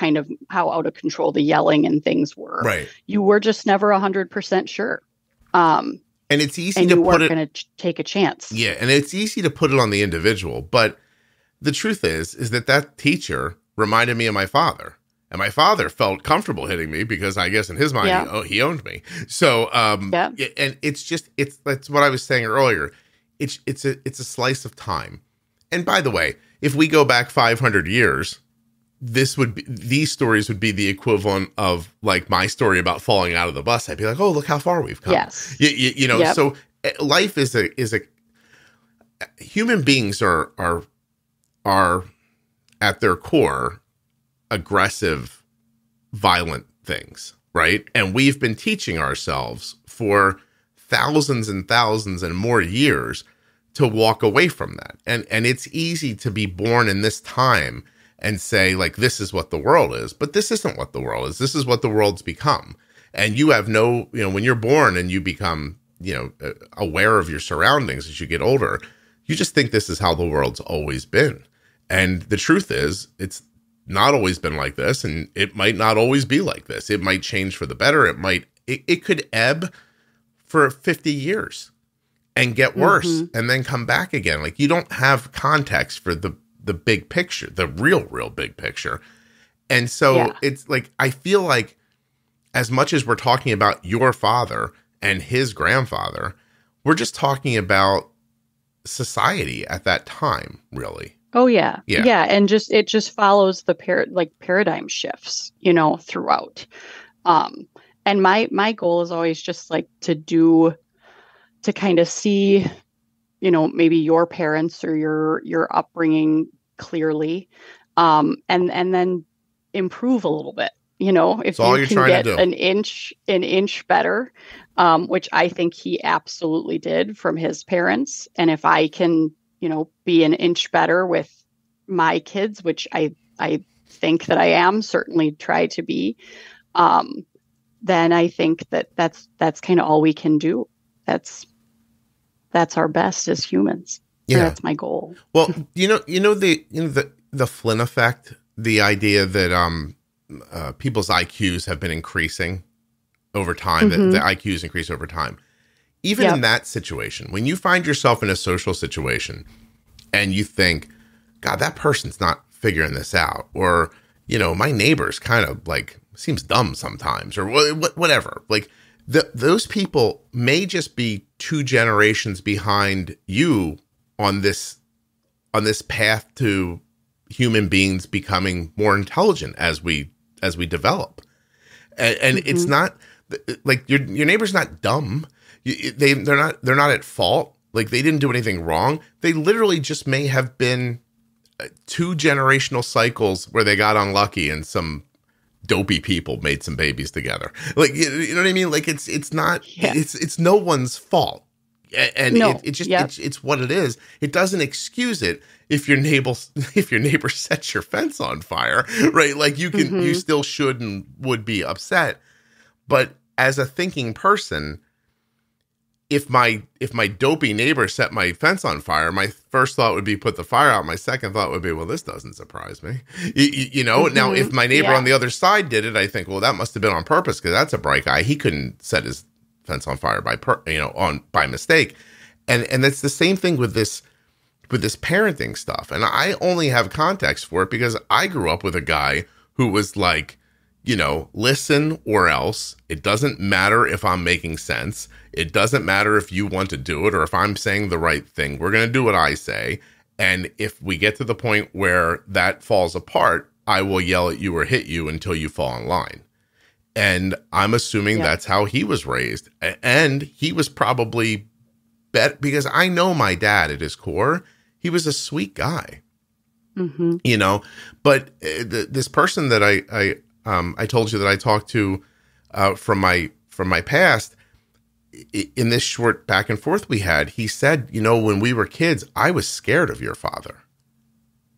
out of control the yelling and things were. Right. You were just never 100% sure. And it's easy and to you put weren't it going to take a chance. Yeah. And it's easy to put it on the individual, but the truth is that teacher reminded me of my father, and my father felt comfortable hitting me because I guess in his mind, he owned me. So, and that's what I was saying earlier. It's a slice of time. And by the way, if we go back 500 years, these stories would be the equivalent of like my story about falling out of the bus. I'd be like, oh, look how far we've come. Yes. So life is human beings are at their core aggressive, violent things, right? And we've been teaching ourselves for thousands and thousands and more years to walk away from that. And it's easy to be born in this time and say like, this is what the world is, but this isn't what the world is. This is what the world's become. And you have no, when you're born and you become, aware of your surroundings as you get older, you just think this is how the world's always been. And the truth is, it's not always been like this, and it might not always be like this. It might change for the better. It could ebb for 50 years and get worse and then come back again. Like, you don't have context for the big picture, the real big picture. And so it's like, I feel like as much as we're talking about your father and his grandfather, we're just talking about society at that time, really. Oh, yeah. Yeah. And it just follows the paradigm shifts, throughout. And my goal is always just like to kind of see, maybe your parents or your upbringing clearly, and then improve a little bit, if you can get an inch better, which I think he absolutely did from his parents. And if I can, be an inch better with my kids, which I think that I am, certainly try to be, then I think that's kind of all we can do. That's our best as humans. Yeah. So that's my goal. Well, the Flynn effect, the idea that people's IQs have been increasing over time, that the IQs increase over time. Even in that situation, when you find yourself in a social situation and you think, God, that person's not figuring this out, or, my neighbor's kind of like seems dumb sometimes, or whatever. Like, those people may just be 2 generations behind you on this path to human beings becoming more intelligent as we develop. And it's not like your neighbor's not dumb. They're not at fault. Like, they didn't do anything wrong. They literally just may have been 2 generational cycles where they got unlucky and some dopey people made some babies together. Like, you know what I mean? Like, it's not, it's no one's fault. And it's what it is. It doesn't excuse it if your neighbor sets your fence on fire, right? Like, you still should and would be upset. But as a thinking person, if my dopey neighbor set my fence on fire, my first thought would be put the fire out. My second thought would be, well, this doesn't surprise me. Now if my neighbor on the other side did it, I think, well, that must have been on purpose, because that's a bright guy. He couldn't set his fence on fire by mistake. And that's the same thing with this parenting stuff. And I only have context for it because I grew up with a guy who was like, listen or else. It doesn't matter if I'm making sense. It doesn't matter if you want to do it or if I'm saying the right thing. We're going to do what I say. And if we get to the point where that falls apart, I will yell at you or hit you until you fall in line. And I'm assuming that's how he was raised. And he was probably because I know my dad at his core, he was a sweet guy, but this person that I told you that I talked to from my past, in this short back and forth we had, he said, when we were kids, I was scared of your father.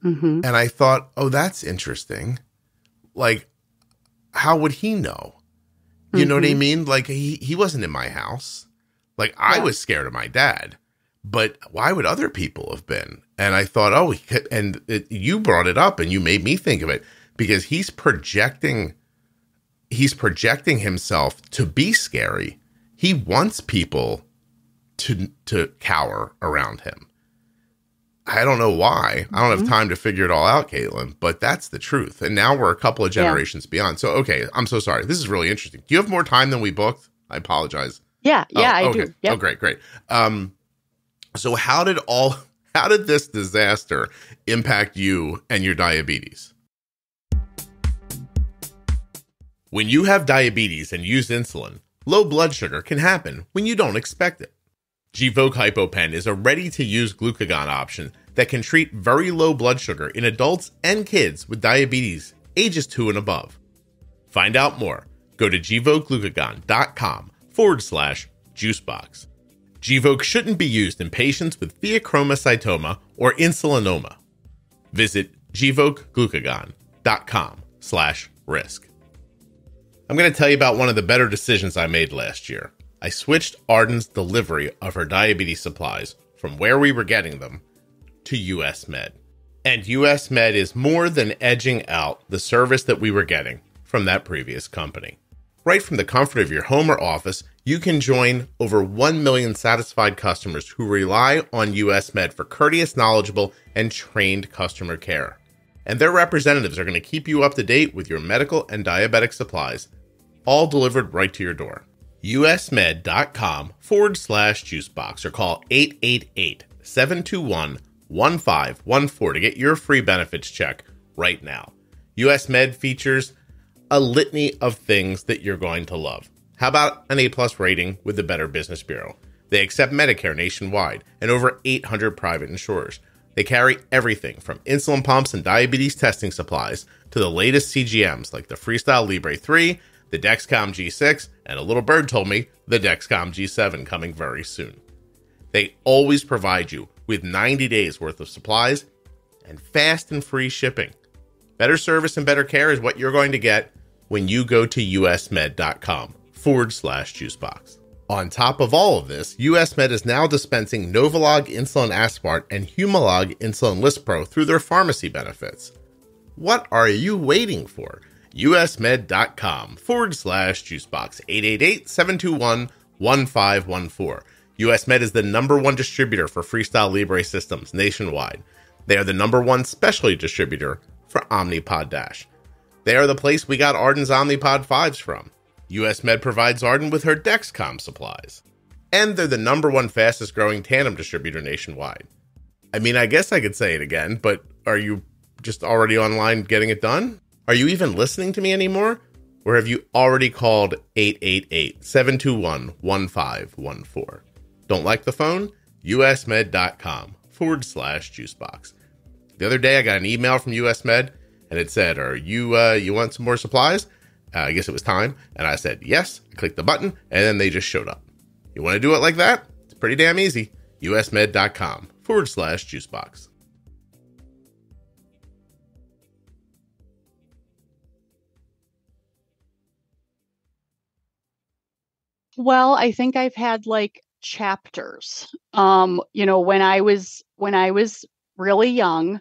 And I thought, oh, that's interesting. Like, how would he know? You know what I mean? Like, he wasn't in my house. Like, I was scared of my dad, but why would other people have been? And I thought, you brought it up and you made me think of it, because he's projecting himself to be scary. He wants people to cower around him. I don't know why. I don't have time to figure it all out, Caitlin, but that's the truth. And now we're a couple of generations beyond. So, okay, I'm so sorry. This is really interesting. Do you have more time than we booked? I apologize. Yeah, I do. Yep. Oh, great. So how did this disaster impact you and your diabetes? When you have diabetes and use insulin, low blood sugar can happen when you don't expect it. Gvoke HypoPen is a ready-to-use glucagon option that can treat very low blood sugar in adults and kids with diabetes ages 2 and above. Find out more. Go to gvokeglucagon.com/juicebox. Gvoke shouldn't be used in patients with pheochromocytoma or insulinoma. Visit gvokeglucagon.com/risk. I'm going to tell you about one of the better decisions I made last year. I switched Arden's delivery of her diabetes supplies from where we were getting them to US Med. And US Med is more than edging out the service that we were getting from that previous company. Right from the comfort of your home or office, you can join over 1 million satisfied customers who rely on US Med for courteous, knowledgeable, and trained customer care. And their representatives are going to keep you up to date with your medical and diabetic supplies, all delivered right to your door. usmed.com/juicebox or call 888-721-1514 to get your free benefits check right now. US Med features a litany of things that you're going to love. How about an A+ rating with the Better Business Bureau? They accept Medicare nationwide and over 800 private insurers. They carry everything from insulin pumps and diabetes testing supplies to the latest CGMs like the Freestyle Libre 3, the Dexcom G6, and a little bird told me the Dexcom G7 coming very soon. They always provide you with 90 days worth of supplies and fast and free shipping. Better service and better care is what you're going to get when you go to usmed.com/juicebox. On top of all of this, US Med is now dispensing Novolog Insulin Aspart and Humalog Insulin Lispro through their pharmacy benefits. What are you waiting for? usmed.com/juicebox, 888-721-1514. US Med is the #1 distributor for Freestyle Libre systems nationwide. They are the #1 specialty distributor for Omnipod DASH. They are the place we got Arden's Omnipod 5s from. US Med provides Arden with her Dexcom supplies. And they're the #1 fastest growing Tandem distributor nationwide. I mean, I guess I could say it again, but are you just already online getting it done? Are you even listening to me anymore? Or have you already called 888-721-1514? Don't like the phone? usmed.com/juicebox. The other day I got an email from US Med and it said, you want some more supplies? I guess it was time. And I said, yes. I clicked the button and then they just showed up. You want to do it like that? It's pretty damn easy. usmed.com/juicebox. Well, I think I've had like chapters. When I was really young,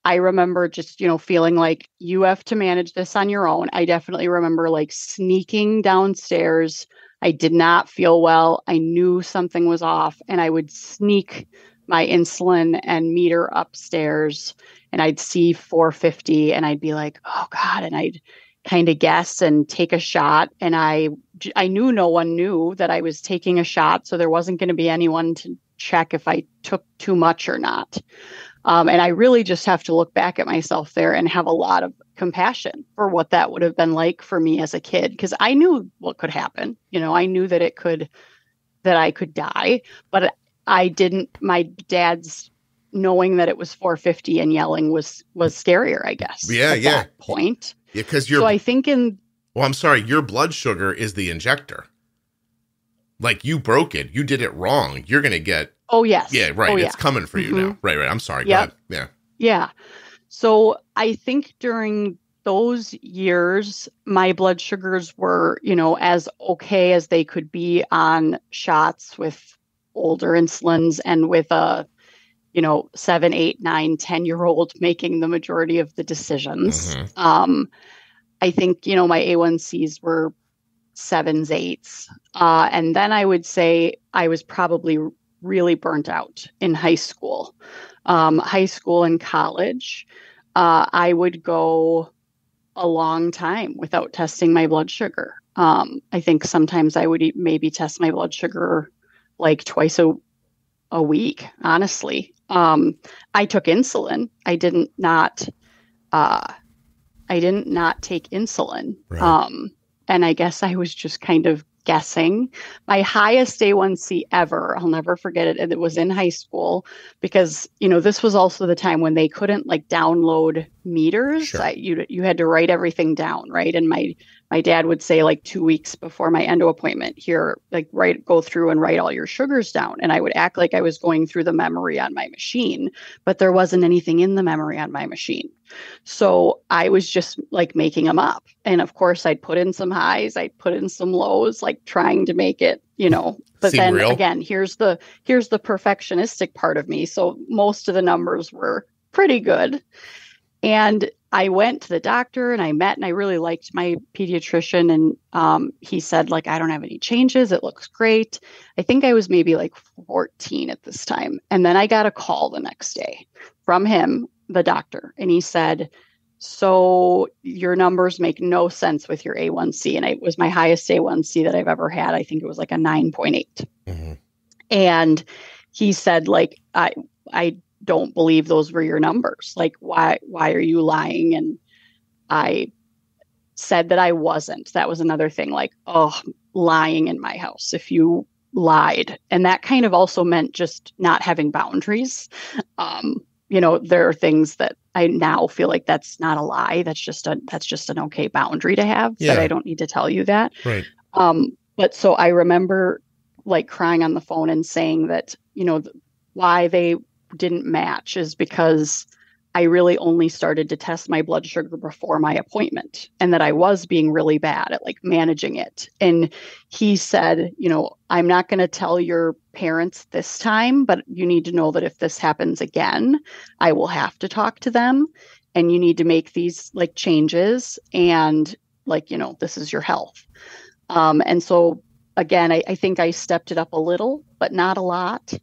I remember just, feeling like you have to manage this on your own. I definitely remember like sneaking downstairs. I did not feel well. I knew something was off and I would sneak my insulin and meter upstairs and I'd see 450 and I'd be like, oh God. And I'd kind of guess and take a shot. And I knew no one knew that I was taking a shot. So there wasn't going to be anyone to check if I took too much or not. And I really just have to look back at myself there and have a lot of compassion for what that would have been like for me as a kid. Because I knew what could happen. I knew that I could die, but I didn't. My dad's knowing that it was 450 and yelling was scarier, I guess. Yeah, at that point. Yeah, because I think well, I'm sorry, your blood sugar is the injector. Like you broke it, you did it wrong. You're gonna get. Oh yes. Yeah, right. Oh, yeah. It's coming for you now. Right. I'm sorry. Yep. Go ahead. Yeah. Yeah. So I think during those years, my blood sugars were, as okay as they could be on shots with older insulins and with a 7, 8, 9, 10-year-old making the majority of the decisions. Mm-hmm. I think, my A1Cs were 7s, 8s. And then I would say I was probably really burnt out in high school. And college, I would go a long time without testing my blood sugar. I think sometimes I would maybe test my blood sugar like twice a week, honestly. I took insulin. I didn't not take insulin. Right. And I guess I was just kind of guessing. My highest A1C ever, I'll never forget it. And it was in high school because, this was also the time when they couldn't like download meters. Sure. You had to write everything down, right? And my my dad would say like 2 weeks before my endo appointment, here, like go through and write all your sugars down. And I would act like I was going through the memory on my machine, but there wasn't anything in the memory on my machine. So I was just like making them up. And of course I'd put in some highs, I'd put in some lows, like trying to make it, but then real. Again, here's the perfectionistic part of me. So most of the numbers were pretty good. And I went to the doctor and I really liked my pediatrician. And he said, like, I don't have any changes. It looks great. I think I was maybe like 14 at this time. And then I got a call the next day from him, the doctor. And he said, so your numbers make no sense with your A1C. And it was my highest A1C that I've ever had. I think it was like a 9.8. Mm-hmm. And he said, like, I don't believe those were your numbers. Like, why are you lying? And I said that I wasn't. That was another thing, like, lying in my house. If you lied. And that kind of also meant just not having boundaries. There are things that I now feel like that's not a lie. That's just an okay boundary to have. Yeah. That I don't need to tell you that. Right. But so I remember like crying on the phone and saying that, why they didn't match is because I really only started to test my blood sugar before my appointment, and that I was being really bad at like managing it. And he said, I'm not going to tell your parents this time, but you need to know that if this happens again, I will have to talk to them, and you need to make these like changes, and like, this is your health. And so again, I think I stepped it up a little, but not a lot.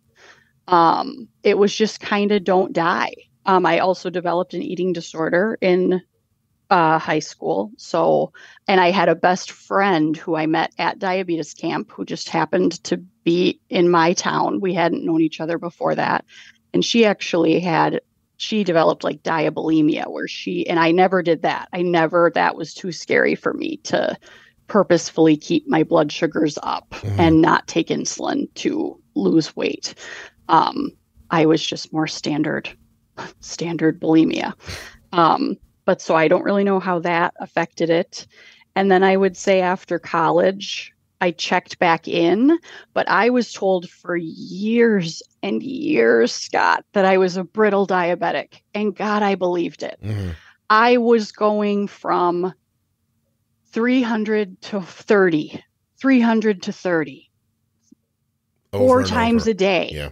It was just kind of don't die. I also developed an eating disorder in high school. So, and I had a best friend who I met at diabetes camp who just happened to be in my town. We hadn't known each other before that. And she actually she developed like diabulimia and I never did that. That was too scary for me to purposefully keep my blood sugars up and not take insulin to lose weight. I was just more standard bulimia. But so I don't really know how that affected it. And then I would say after college, I checked back in, but I was told for years and years, Scott, that I was a brittle diabetic. And God, I believed it. Mm-hmm. I was going from 300 to 30, 4 times a day. Yeah.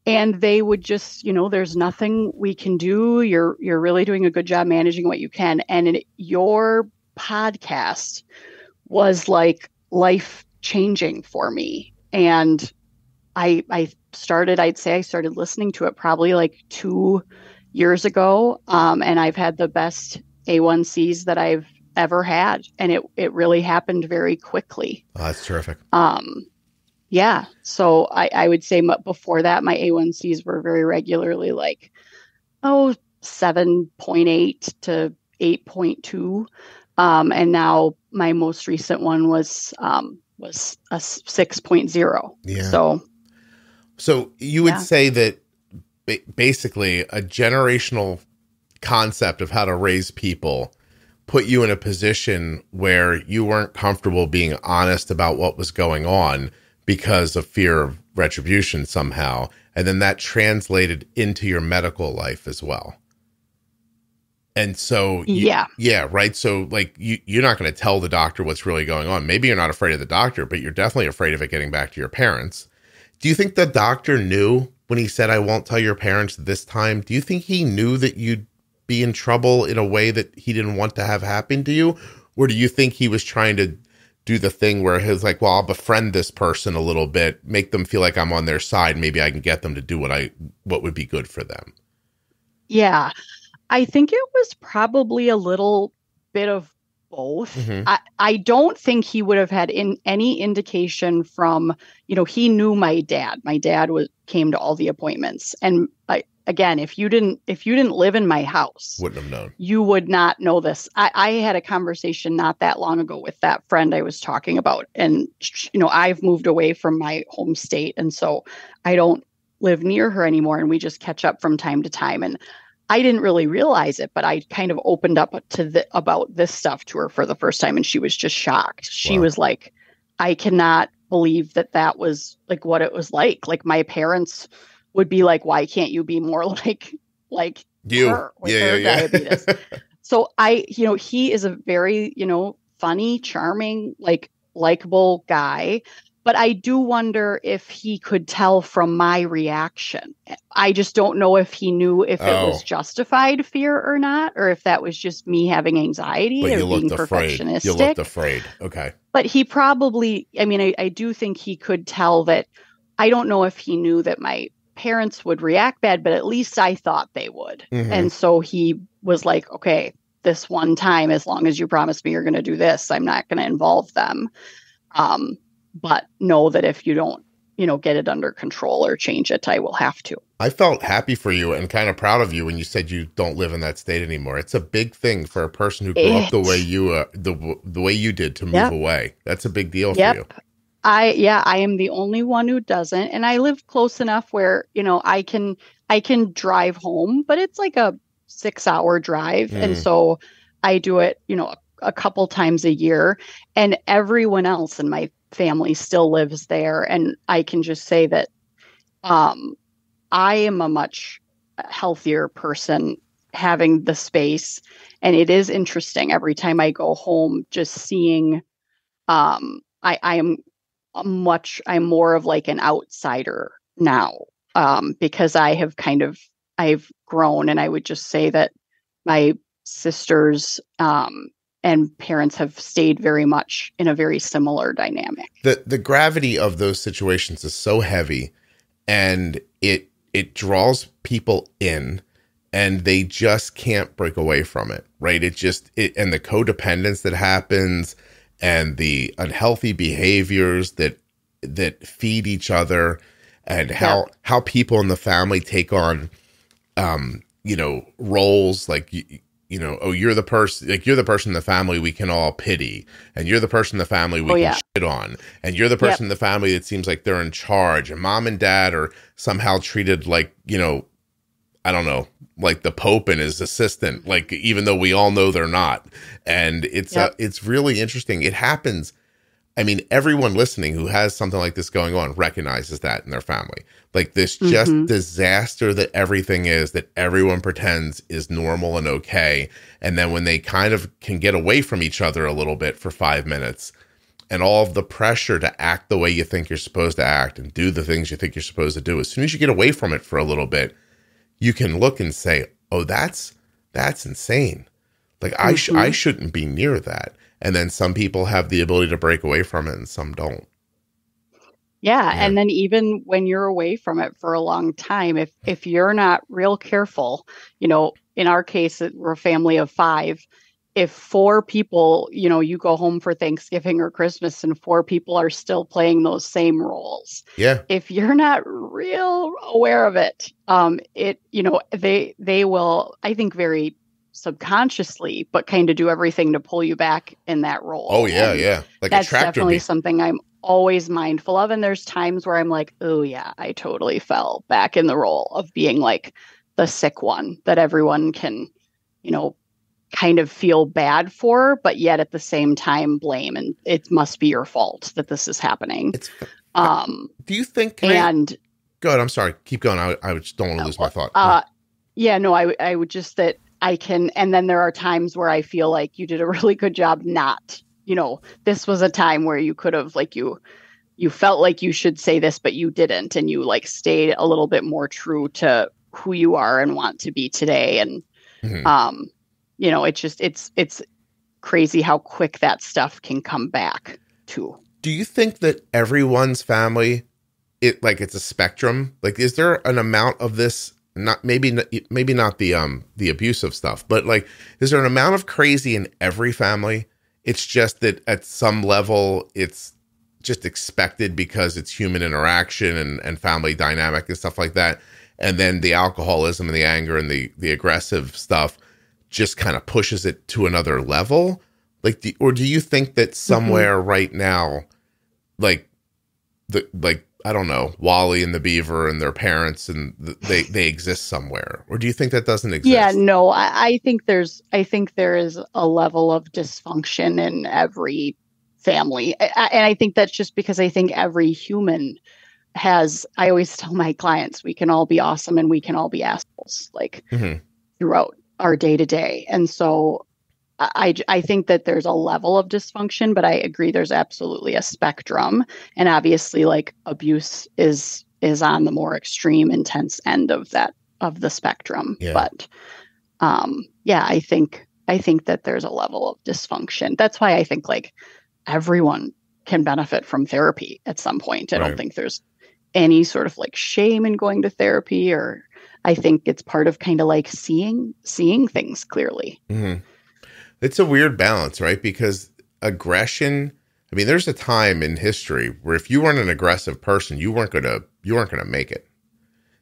And they would just, there's nothing we can do. You're really doing a good job managing what you can. And your podcast was like life changing for me. And I'd say I started listening to it probably like 2 years ago. And I've had the best A1Cs that I've ever had. And it really happened very quickly. Oh, that's terrific. Yeah. So I would say before that, my A1Cs were very regularly like, 7.8 to 8.2. And now my most recent one was a 6.0. Yeah. So you would say that basically a generational concept of how to raise people put you in a position where you weren't comfortable being honest about what was going on because of fear of retribution somehow. And then that translated into your medical life as well. And so, yeah, right. So like you're not going to tell the doctor what's really going on. Maybe you're not afraid of the doctor, but you're definitely afraid of it getting back to your parents. Do you think the doctor knew when he said, I won't tell your parents this time? Do you think he knew that you'd be in trouble in a way that he didn't want to have happen to you? Or do you think he was trying to do the thing where he's like, well, I'll befriend this person a little bit, make them feel like I'm on their side. Maybe I can get them to do what would be good for them. Yeah, I think it was probably a little bit of both. Mm-hmm. I don't think he would have had any indication from, he knew my dad. My dad came to all the appointments. And again, if you didn't live in my house, wouldn't have known. You would not know this. I had a conversation not that long ago with that friend I was talking about. And, I've moved away from my home state. And so I don't live near her anymore. And we just catch up from time to time. And I didn't really realize it, but I kind of opened up about this stuff to her for the first time, and she was just shocked. She was like, I cannot believe that was like what it was like. Like my parents would be like, why can't you be more like you her with her diabetes? So he is a very, funny, charming, likable guy. But I do wonder if he could tell from my reaction. I just don't know if he knew if it was justified fear or not, or if that was just me having anxiety or being perfectionistic. You looked afraid. Okay. But he probably, I do think he could tell that. I don't know if he knew that my parents would react bad, but at least I thought they would. Mm-hmm. And so he was like, okay, this one time, as long as you promise me you're going to do this, I'm not going to involve them. But know that if you don't, get it under control or change it, I will have to. I felt happy for you and kind of proud of you when you said you don't live in that state anymore. It's a big thing for a person who grew up the way you the way you did to move away. That's a big deal for you. I am the only one who doesn't, and I live close enough where I can drive home, but it's like a 6-hour drive, and so I do it a couple times a year, and everyone else in my family still lives there. And I can just say that I am a much healthier person having the space. And it is interesting every time I go home, just seeing, I'm more of like an outsider now, because I've grown. And I would just say that my sisters, and parents have stayed very much in a very similar dynamic. The gravity of those situations is so heavy, and it draws people in, and they just can't break away from it, right? And the codependence that happens, and the unhealthy behaviors that feed each other, and how people in the family take on, roles like you're the person in the family we can all pity, and you're the person in the family we can shit on, and you're the person in the family that seems like they're in charge, and mom and dad are somehow treated like, I don't know, like the Pope and his assistant, like, even though we all know they're not. And it's really interesting. It happens. I mean, everyone listening who has something like this going on recognizes that in their family. Like this just disaster that everything is, that everyone pretends is normal and okay. And then when they kind of can get away from each other a little bit for 5 minutes, and all of the pressure to act the way you think you're supposed to act and do the things you think you're supposed to do, as soon as you get away from it for a little bit, you can look and say, oh, that's insane. Like I shouldn't be near that. And then some people have the ability to break away from it and some don't. Yeah. And then even when you're away from it for a long time, if you're not real careful, in our case, we're a family of 5. If 4 people, you go home for Thanksgiving or Christmas and 4 people are still playing those same roles. Yeah. If you're not real aware of it, they will, I think, very subconsciously, but kind of do everything to pull you back in that role. Oh yeah, yeah. Like that's a tractor definitely beat. Something I'm always mindful of. And there's times where I'm like, oh yeah, I totally fell back in the role of being like the sick one that everyone can, kind of feel bad for, but yet at the same time blame, and it must be your fault that this is happening. Do you think? Go ahead. I'm sorry. Keep going. I just don't want to lose my thought. I would just that I can, and then there are times where I feel like you did a really good job not, this was a time where you could have, like, you felt like you should say this, but you didn't. And you like stayed a little bit more true to who you are and want to be today. And, it's crazy how quick that stuff can come back too. Do you think that everyone's family, it's a spectrum? Like, is there an amount of this? Maybe not the abusive stuff, but like, is there an amount of crazy in every family? It's just that at some level, it's just expected because it's human interaction and family dynamic and stuff like that. And then the alcoholism and the anger and the aggressive stuff just kind of pushes it to another level. Like, or do you think that somewhere right now, like I don't know, Wally and the Beaver and their parents, and they exist somewhere? Or do you think that doesn't exist? Yeah, no, I think there is a level of dysfunction in every family. And I think that's just because I think every human has, I always tell my clients, we can all be awesome and we can all be assholes, like throughout our day to day. And so I think that there's a level of dysfunction, but I agree there's absolutely a spectrum. And obviously, like, abuse is on the more extreme, intense end of the spectrum. Yeah. But I think that there's a level of dysfunction. That's why I think, like, everyone can benefit from therapy at some point. I don't think there's any sort of like shame in going to therapy, or I think it's part of kind of like seeing things clearly. Mm-hmm. It's a weird balance, right? Because aggression, I mean, there's a time in history where if you weren't an aggressive person, you weren't gonna make it.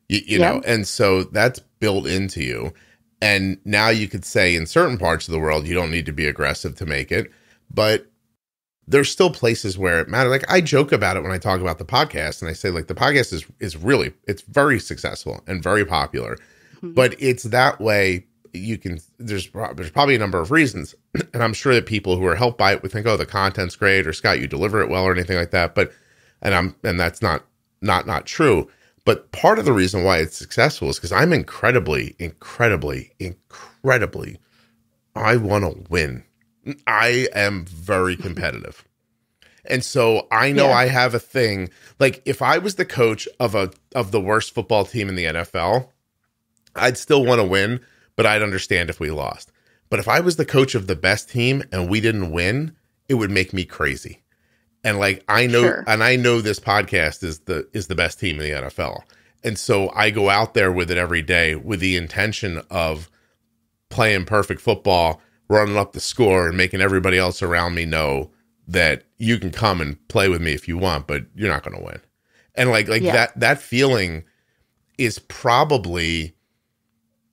You know, and so that's built into you. And now you could say in certain parts of the world, you don't need to be aggressive to make it, but there's still places where it matters. Like, I joke about it when I talk about the podcast, and I say, like, the podcast is really, it's very successful and very popular, but it's that way. There's probably a number of reasons. And I'm sure that people who are helped by it would think, oh, the content's great, or Scott, you deliver it well, or anything like that. But, and that's not true. But part of the reason why it's successful is because I'm incredibly, I want to win. I am very competitive. And so I know I have a thing, like, if I was the coach of the worst football team in the NFL, I'd still want to win, but I'd understand if we lost. But if I was the coach of the best team and we didn't win, it would make me crazy. And like, I know, and I know this podcast is the best team in the NFL. And so I go out there with it every day with the intention of playing perfect football, running up the score, and making everybody else around me know that you can come and play with me if you want, but you're not going to win. And like that feeling is probably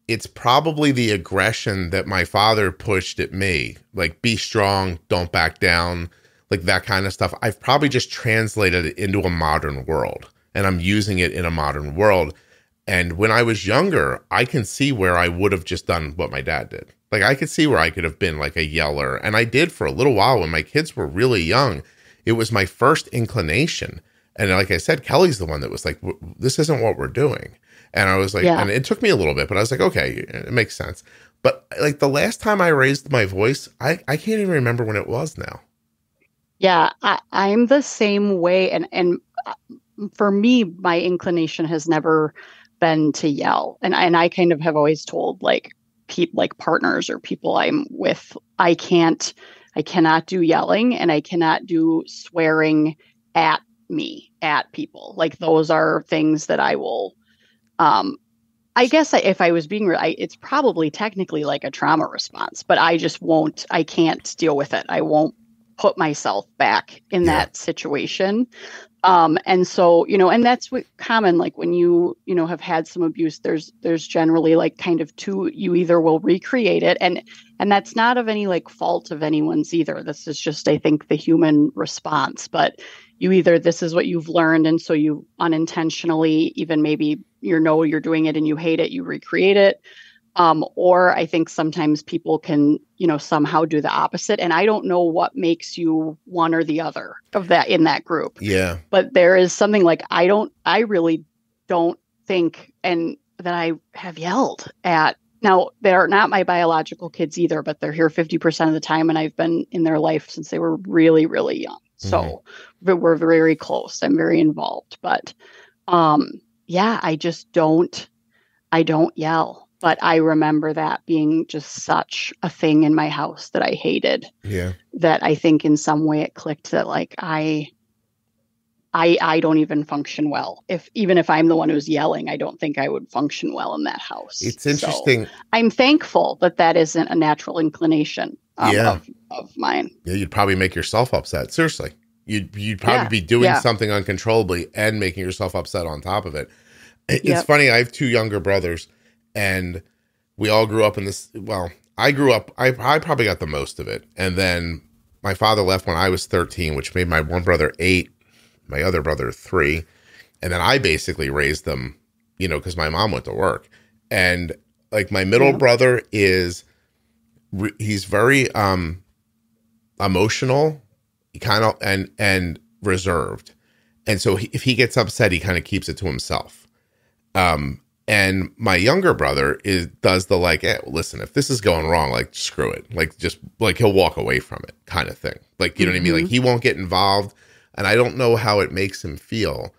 the aggression that my father pushed at me, like, be strong, don't back down, like that kind of stuff. I've probably just translated it into a modern world, and I'm using it in a modern world. And when I was younger, I can see where I would have just done what my dad did. Like, I could see where I could have been like a yeller. And I did for a little while when my kids were really young. It was my first inclination. And like I said, Kelly's the one that was like, this isn't what we're doing. And I was like, and it took me a little bit, but I was like, okay, it makes sense. But like, the last time I raised my voice, I can't even remember when it was now. Yeah, I'm the same way. And for me, my inclination has never been to yell. And I kind of have always told, like, like partners or people I'm with, I cannot do yelling, and I cannot do swearing at people. Like, those are things that I will, I guess if I was being real, it's probably technically like a trauma response, but I can't deal with it. I won't put myself back in that situation. And so, and that's what common, like, when you have had some abuse, there's generally like kind of two, you either will recreate it, and that's not of any like fault of anyone's either. This is just, I think, the human response, but you either, this is what you've learned, and so you unintentionally, even maybe you're doing it and you hate it, you recreate it. Or I think sometimes people can, somehow do the opposite. And I don't know what makes you one or the other of that in that group. Yeah. But there is something like, I really don't think, and that I have yelled at. Now, they're not my biological kids either, but they're here 50% of the time. And I've been in their life since they were really, really young. So we're very close. I'm very involved, but, I just don't yell. But I remember that being just such a thing in my house that I hated. Yeah. That I think in some way it clicked that, like, I don't even function well. Even if I'm the one who's yelling, I don't think I would function well in that house. It's interesting. So I'm thankful that isn't a natural inclination of mine. Yeah, you'd probably make yourself upset. Seriously. You'd probably be doing something uncontrollably and making yourself upset on top of it. It's funny. I have two younger brothers, and we all grew up in this. Well, I grew up, I probably got the most of it. And then my father left when I was 13, which made my one brother 8, my other brother 3. And then I basically raised them, you know, because my mom went to work. And like my middle brother is, he's very emotional, kind of, and reserved. And so if he gets upset, he kind of keeps it to himself. And my younger brother does the like, listen, if this is going wrong, like screw it. Like just like he'll walk away from it kind of thing. Like, you know what I mean? Like he won't get involved. And I don't know how it makes him feel.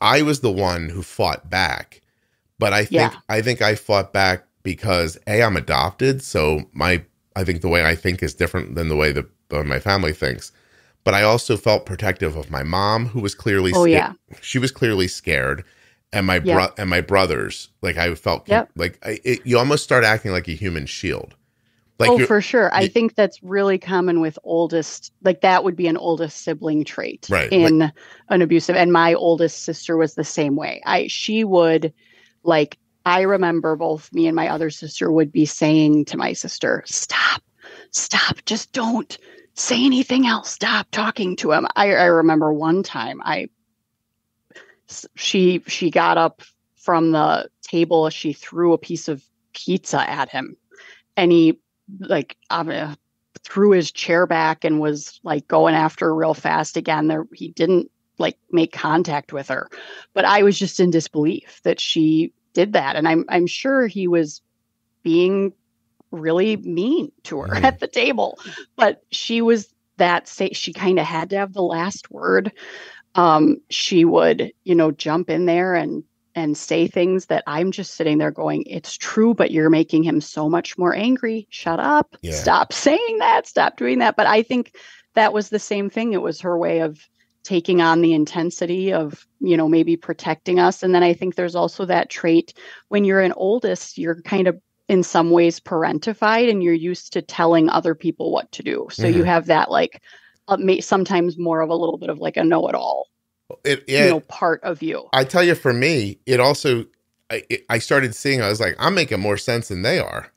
I was the one who fought back, but I think I fought back because I'm adopted. So I think the way I think is different than the way that my family thinks. But I also felt protective of my mom, who was clearly she was clearly scared. And my brothers, like I felt like you almost start acting like a human shield. Like for sure. I think that's really common with oldest, like that would be an oldest sibling trait in an abusive. And my oldest sister was the same way. She would like, I remember both me and my other sister would be saying to my sister, stop, just don't say anything else. Stop talking to him. I remember one time she got up from the table. She threw a piece of pizza at him and he like threw his chair back and was like going after her real fast again. He didn't like make contact with her, but I was just in disbelief that she did that. And I'm sure he was being really mean to her at the table, but she was she kind of had to have the last word. She would, jump in there and say things that I'm just sitting there going, it's true, but you're making him so much more angry. Shut up. Yeah. Stop saying that. Stop doing that. But I think that was the same thing. It was her way of taking on the intensity of, maybe protecting us. And then I think there's also that trait when you're an oldest, you're kind of in some ways parentified and you're used to telling other people what to do. So you have that like, sometimes more of a little bit of like a know-it-all, part of you. I tell you, for me, it also, I started seeing, I was like, I'm making more sense than they are.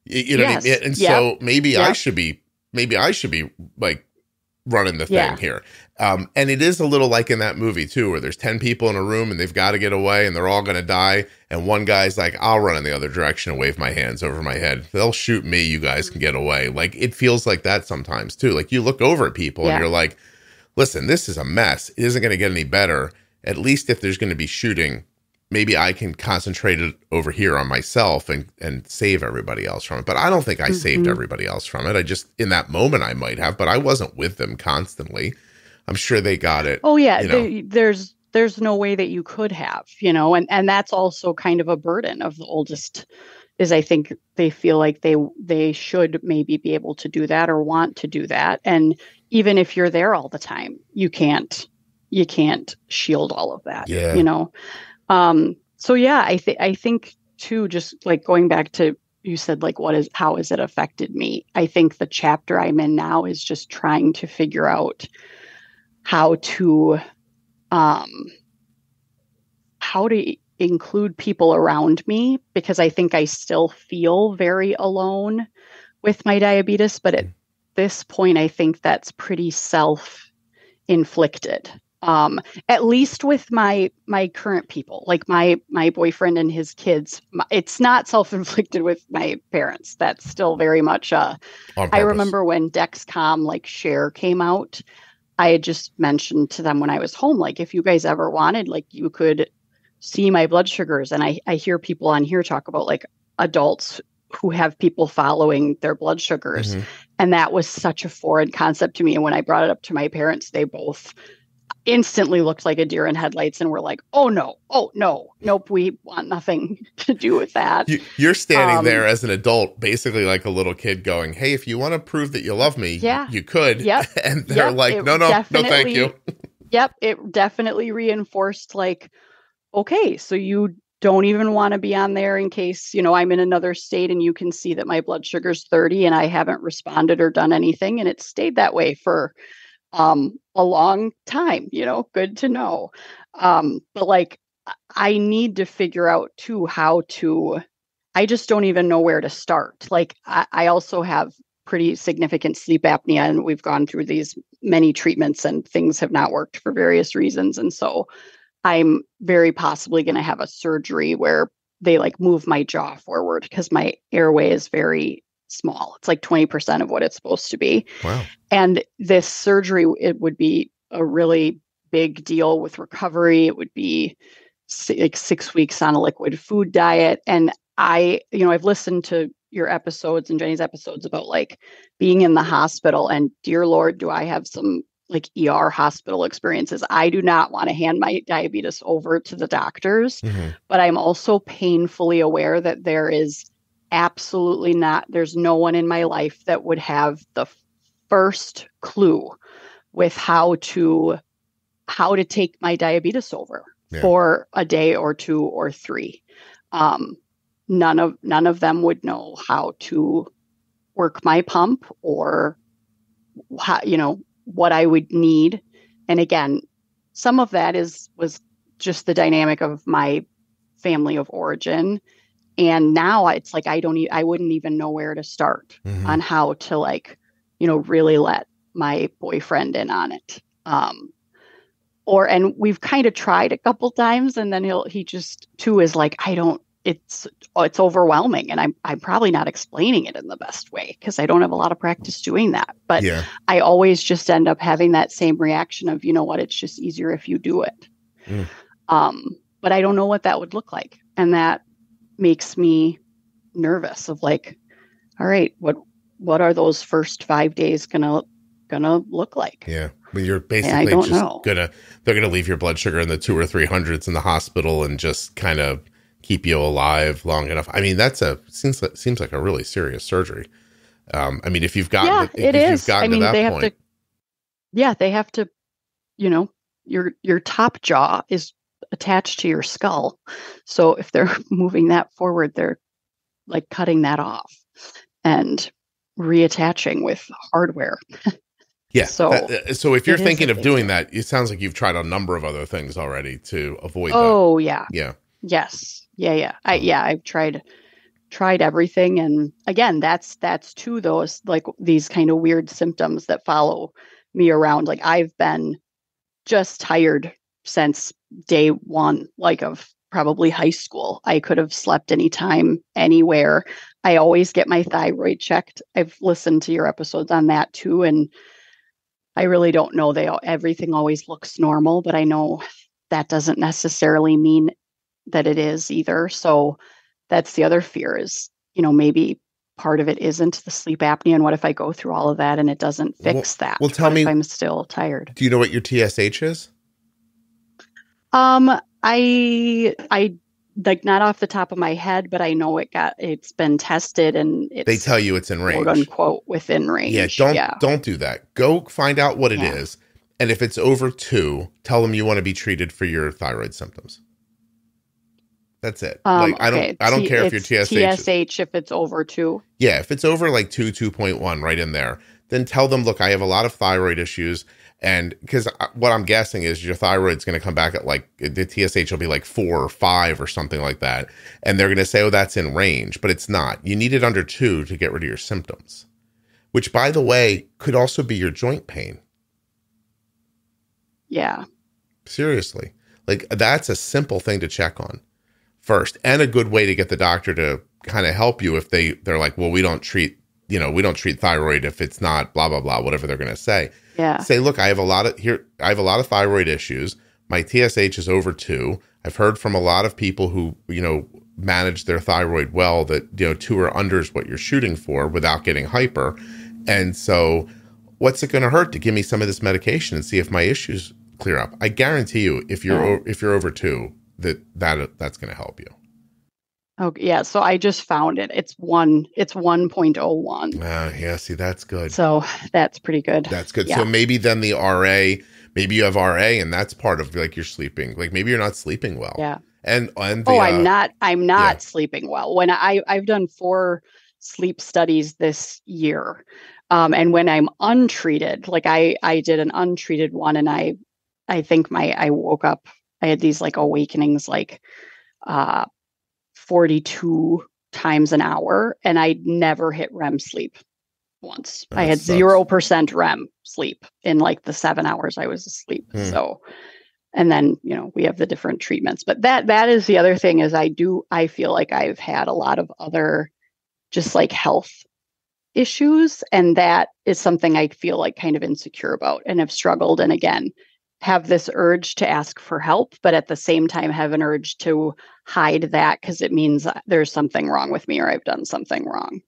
You know what I mean? And so maybe I should be like running the thing here. And it is a little like in that movie too, where there's 10 people in a room and they've got to get away and they're all going to die. And one guy's like, I'll run in the other direction and wave my hands over my head. They'll shoot me. You guys can get away. Like it feels like that sometimes too. Like you look over at people and you're like, listen, this is a mess. It isn't going to get any better. At least if there's going to be shooting, maybe I can concentrate it over here on myself and save everybody else from it. But I don't think I saved everybody else from it. I just, in that moment I might have, but I wasn't with them constantly. I'm sure they got it. Oh yeah. There's no way that you could have, and that's also kind of a burden of the oldest is I think they feel like they should maybe be able to do that or want to do that. And even if you're there all the time, you can't shield all of that, So yeah, I think too, just like going back to, you said like, how has it affected me? I think the chapter I'm in now is just trying to figure out how to include people around me, because I think I still feel very alone with my diabetes. But at this point, I think that's pretty self-inflicted. At least with my current people, like my boyfriend and his kids, it's not self-inflicted with my parents. That's still very much, I remember when Dexcom like Share came out, I had just mentioned to them when I was home, like, if you guys ever wanted, like you could see my blood sugars. And I hear people on here talk about like adults who have people following their blood sugars. And that was such a foreign concept to me. And when I brought it up to my parents, they both instantly looked like a deer in headlights and were like, nope, we want nothing to do with that. You're standing there as an adult, basically like a little kid going, hey, if you want to prove that you love me, you could. Yep. And they're like, no, thank you. Yep. It definitely reinforced like, okay, so you don't even want to be on there in case, I'm in another state and you can see that my blood sugar's 30 and I haven't responded or done anything. And it stayed that way for a long time, good to know. But like, I need to figure out too, I just don't even know where to start. Like, I also have pretty significant sleep apnea and we've gone through these many treatments and things have not worked for various reasons. And so I'm very possibly going to have a surgery where they like move my jaw forward because my airway is very small. It's like 20% of what it's supposed to be. Wow. And this surgery, it would be a really big deal with recovery. It would be like 6 weeks on a liquid food diet. And I've listened to your episodes and Jenny's episodes about like being in the hospital, and dear Lord, do I have some like ER hospital experiences. I do not want to hand my diabetes over to the doctors, but I'm also painfully aware that there is absolutely not, there's no one in my life that would have the first clue with how to take my diabetes over for a day or 2 or 3. None of them would know how to work my pump or how, what I would need. And again, some of that was just the dynamic of my family of origin. And now it's like, I wouldn't even know where to start on how to like, really let my boyfriend in on it. And we've kind of tried a couple times, and then he just too is like, it's overwhelming, and I'm probably not explaining it in the best way because I don't have a lot of practice doing that. But I always just end up having that same reaction of, it's just easier if you do it. But I don't know what that would look like, and that makes me nervous of like, all right, what are those first 5 days gonna look like? Yeah. Well, you're basically they're gonna leave your blood sugar in the 200 or 300s in the hospital and just kind of keep you alive long enough. I mean, seems like a really serious surgery. I mean, if you've gotten to that point. They have to, your top jaw is attached to your skull. So if they're moving that forward, they're like cutting that off and reattaching with hardware. Yeah. So if you're thinking of doing that, it sounds like you've tried a number of other things already to avoid that. Oh, yeah. Yeah. Yes. Yeah. I've tried everything. And again, that's to those, like these kind of weird symptoms that follow me around. Like I've been just tired since day one, like of probably high school. I could have slept anytime, anywhere. I always get my thyroid checked. I've listened to your episodes on that too. And I really don't know. Everything always looks normal, but I know that doesn't necessarily mean that it is either. So that's the other fear is, maybe part of it isn't the sleep apnea. And what if I go through all of that and it doesn't fix that? Well, tell me, if I'm still tired. Do you know what your TSH is? I like not off the top of my head, but I know it's been tested and they tell you it's in range, quote unquote, within range. Don't do that. Go find out what it is. And if it's over 2, tell them you want to be treated for your thyroid symptoms. That's it. I don't care if your TSH if it's over 2. Yeah. If it's over like 2.1 right in there, then tell them, look, I have a lot of thyroid issues. And because what I'm guessing is your thyroid's going to come back at like the TSH will be like 4 or 5 or something like that. And they're going to say, oh, that's in range, but it's not. You need it under 2 to get rid of your symptoms, which, by the way, could also be your joint pain. Yeah. Seriously. Like that's a simple thing to check on first, and a good way to get the doctor to kind of help you if they're like, well, we don't treat thyroid if it's not blah, blah, blah, whatever they're going to say. Yeah. Say, look, I have a lot of thyroid issues. My TSH is over 2. I've heard from a lot of people who, manage their thyroid well that, 2 or under is what you're shooting for without getting hyper. And so what's it going to hurt to give me some of this medication and see if my issues clear up? I guarantee you, if you're over 2, that's going to help you. Okay. Yeah. So I just found it. It's 1.01. Yeah. See, that's good. So that's pretty good. That's good. Yeah. So maybe then the RA, maybe you have RA and that's part of like your sleeping. Like maybe you're not sleeping well. Yeah. And I'm not sleeping well. When I've done 4 sleep studies this year. And when I'm untreated, like I did an untreated one, and I think I woke up, I had these like awakenings, like, 42 times an hour, and I never hit REM sleep once. I had 0% REM sleep in like the 7 hours I was asleep. So, And then, we have the different treatments. But that is the other thing is I feel like I've had a lot of other just like health issues. And that is something I feel like kind of insecure about and have struggled. And again, have this urge to ask for help, but at the same time have an urge to hide that because it means there's something wrong with me or I've done something wrong.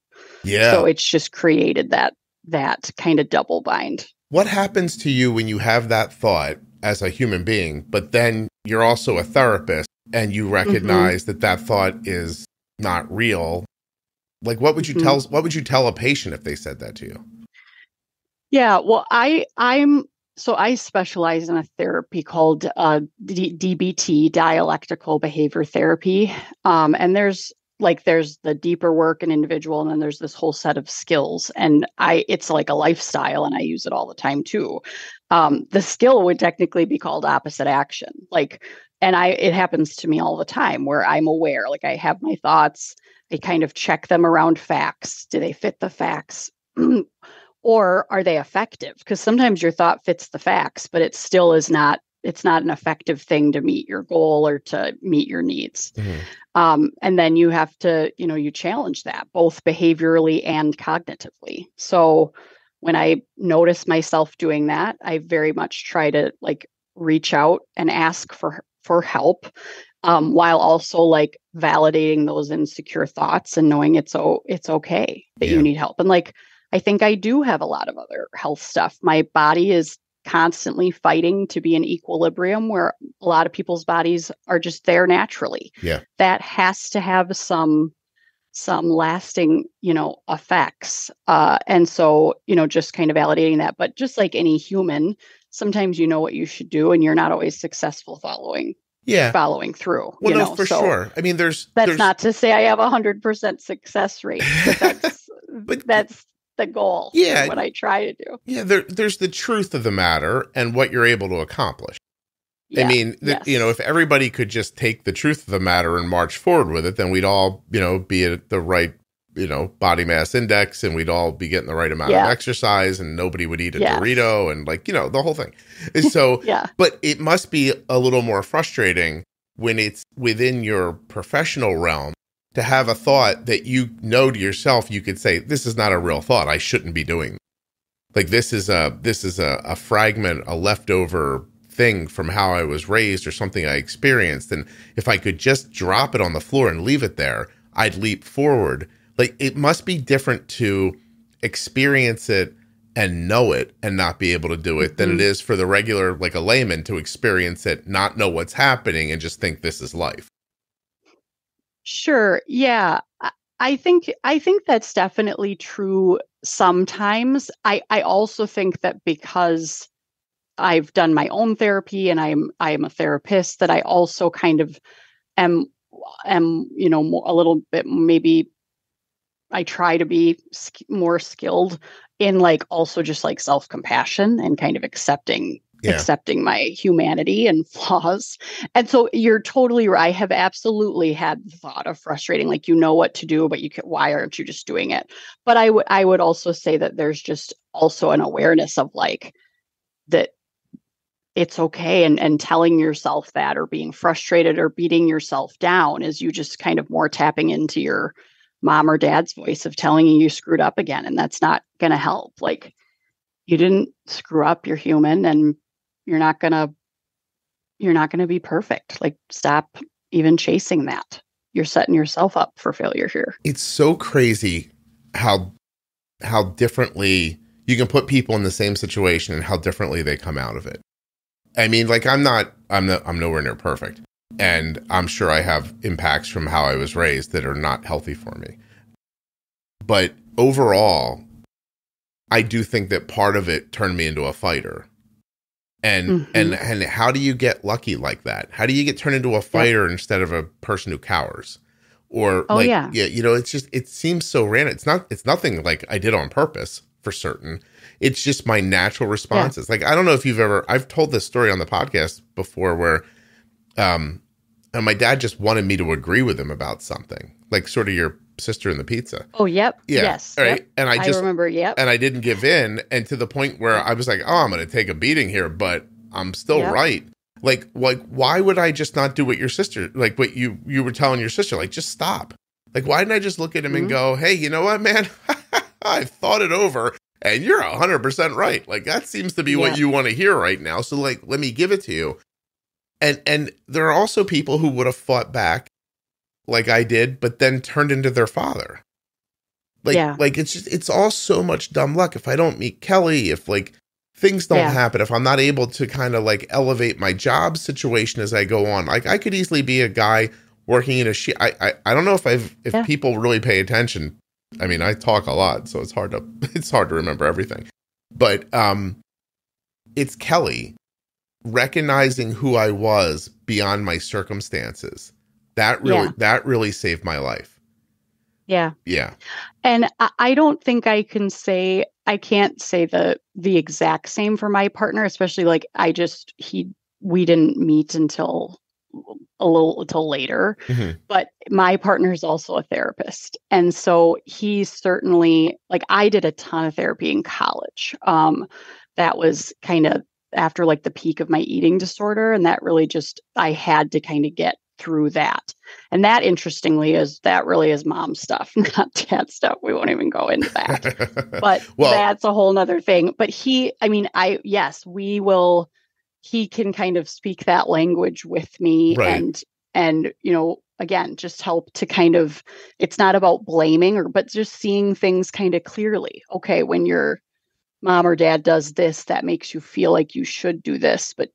Yeah. So it's just created that kind of double bind. What happens to you when you have that thought as a human being, but then you're also a therapist and you recognize that thought is not real? Like, what would you tell a patient if they said that to you? Yeah, well, I specialize in a therapy called DBT, dialectical behavior therapy. And there's the deeper work in individual, and then there's this whole set of skills. And it's like a lifestyle, and I use it all the time too. The skill would technically be called opposite action. It happens to me all the time where I'm aware, like I have my thoughts, I kind of check them around facts. Do they fit the facts? Or are they effective? Because sometimes your thought fits the facts, but it still is not, it's not an effective thing to meet your goal or to meet your needs. And then you have to, you challenge that both behaviorally and cognitively. So when I notice myself doing that, I very much try to reach out and ask for help, while also validating those insecure thoughts and knowing it's okay that you need help. And I think I do have a lot of other health stuff. My body is constantly fighting to be in equilibrium where a lot of people's bodies are just there naturally. Yeah. That has to have some lasting, effects. And so, just kind of validating that. But just like any human, sometimes you know what you should do and you're not always successful following through. Well, for sure. I mean, that's not to say I have 100% success rate. But that's the goal. Yeah. What I try to do. Yeah. There's the truth of the matter and what you're able to accomplish. Yeah, I mean, if everybody could just take the truth of the matter and march forward with it, then we'd all, be at the right, body mass index, and we'd all be getting the right amount of exercise, and nobody would eat a Dorito and the whole thing. So, but it must be a little more frustrating when it's within your professional realm to have a thought that to yourself, you could say, this is not a real thought. I shouldn't be doing this. This is a fragment, a leftover thing from how I was raised or something I experienced. And if I could just drop it on the floor and leave it there, I'd leap forward. It must be different to experience it and know it and not be able to do it than it is for the regular, a layman, to experience it, not know what's happening, and just think this is life. Sure. Yeah. I think that's definitely true sometimes. I also think that because I've done my own therapy and I am a therapist, that I also kind of am a little bit, maybe I try to be more skilled in also just self-compassion and kind of accepting my humanity and flaws. And so you're totally right. I have absolutely had the thought of frustrating, what to do, but why aren't you just doing it? But I would also say that there's just also an awareness of that it's okay. And telling yourself that, or being frustrated or beating yourself down, is you just kind of more tapping into your mom or dad's voice of telling you screwed up again. And that's not going to help. You didn't screw up, you're human, and you're not going to be perfect. Stop even chasing that. You're setting yourself up for failure here. It's so crazy how differently you can put people in the same situation and how differently they come out of it. I mean, I'm nowhere near perfect. And I'm sure I have impacts from how I was raised that are not healthy for me. But overall, I do think that part of it turned me into a fighter. And and how do you get lucky like that? How do you get turned into a fighter instead of a person who cowers? Or it's just, it seems so random. It's nothing I did on purpose, for certain. It's just my natural responses. I don't know if I've told this story on the podcast before where and my dad just wanted me to agree with him about something, sort of your sister in the pizza. Oh, yep. Yeah. Yes. Right. Yep. And I remember. Yep. And I didn't give in. And to the point where I was like, oh, I'm going to take a beating here, but I'm still right. Like, why would I just not do what your sister, like what you were telling your sister, like, just stop. Like, why didn't I just look at him and go, hey, you know what, man? I thought it over and you're 100% right. Like, that seems to be what you want to hear right now. So like, let me give it to you. And there are also people who would have fought back like I did, but then turned into their father. Like it's all so much dumb luck. If I don't meet Kelly, if like things don't happen, if I'm not able to kind of like elevate my job situation as I go on, like I could easily be a guy working in I don't know if people really pay attention. I mean, I talk a lot, so it's hard to remember everything. But it's Kelly recognizing who I was beyond my circumstances. That really saved my life. Yeah. Yeah. And I don't think I can't say the exact same for my partner, especially like we didn't meet until later, but my partner is also a therapist. And so he's certainly, like, I did a ton of therapy in college. That was kind of after like the peak of my eating disorder. And that really I had to kind of get through that. And that, interestingly, really is mom stuff, not dad stuff. We won't even go into that, but that's a whole nother thing. But he can kind of speak that language with me, right. and again, just help to kind of, it's not about blaming but just seeing things kind of clearly. Okay, when your mom or dad does this, that makes you feel like you should do this, but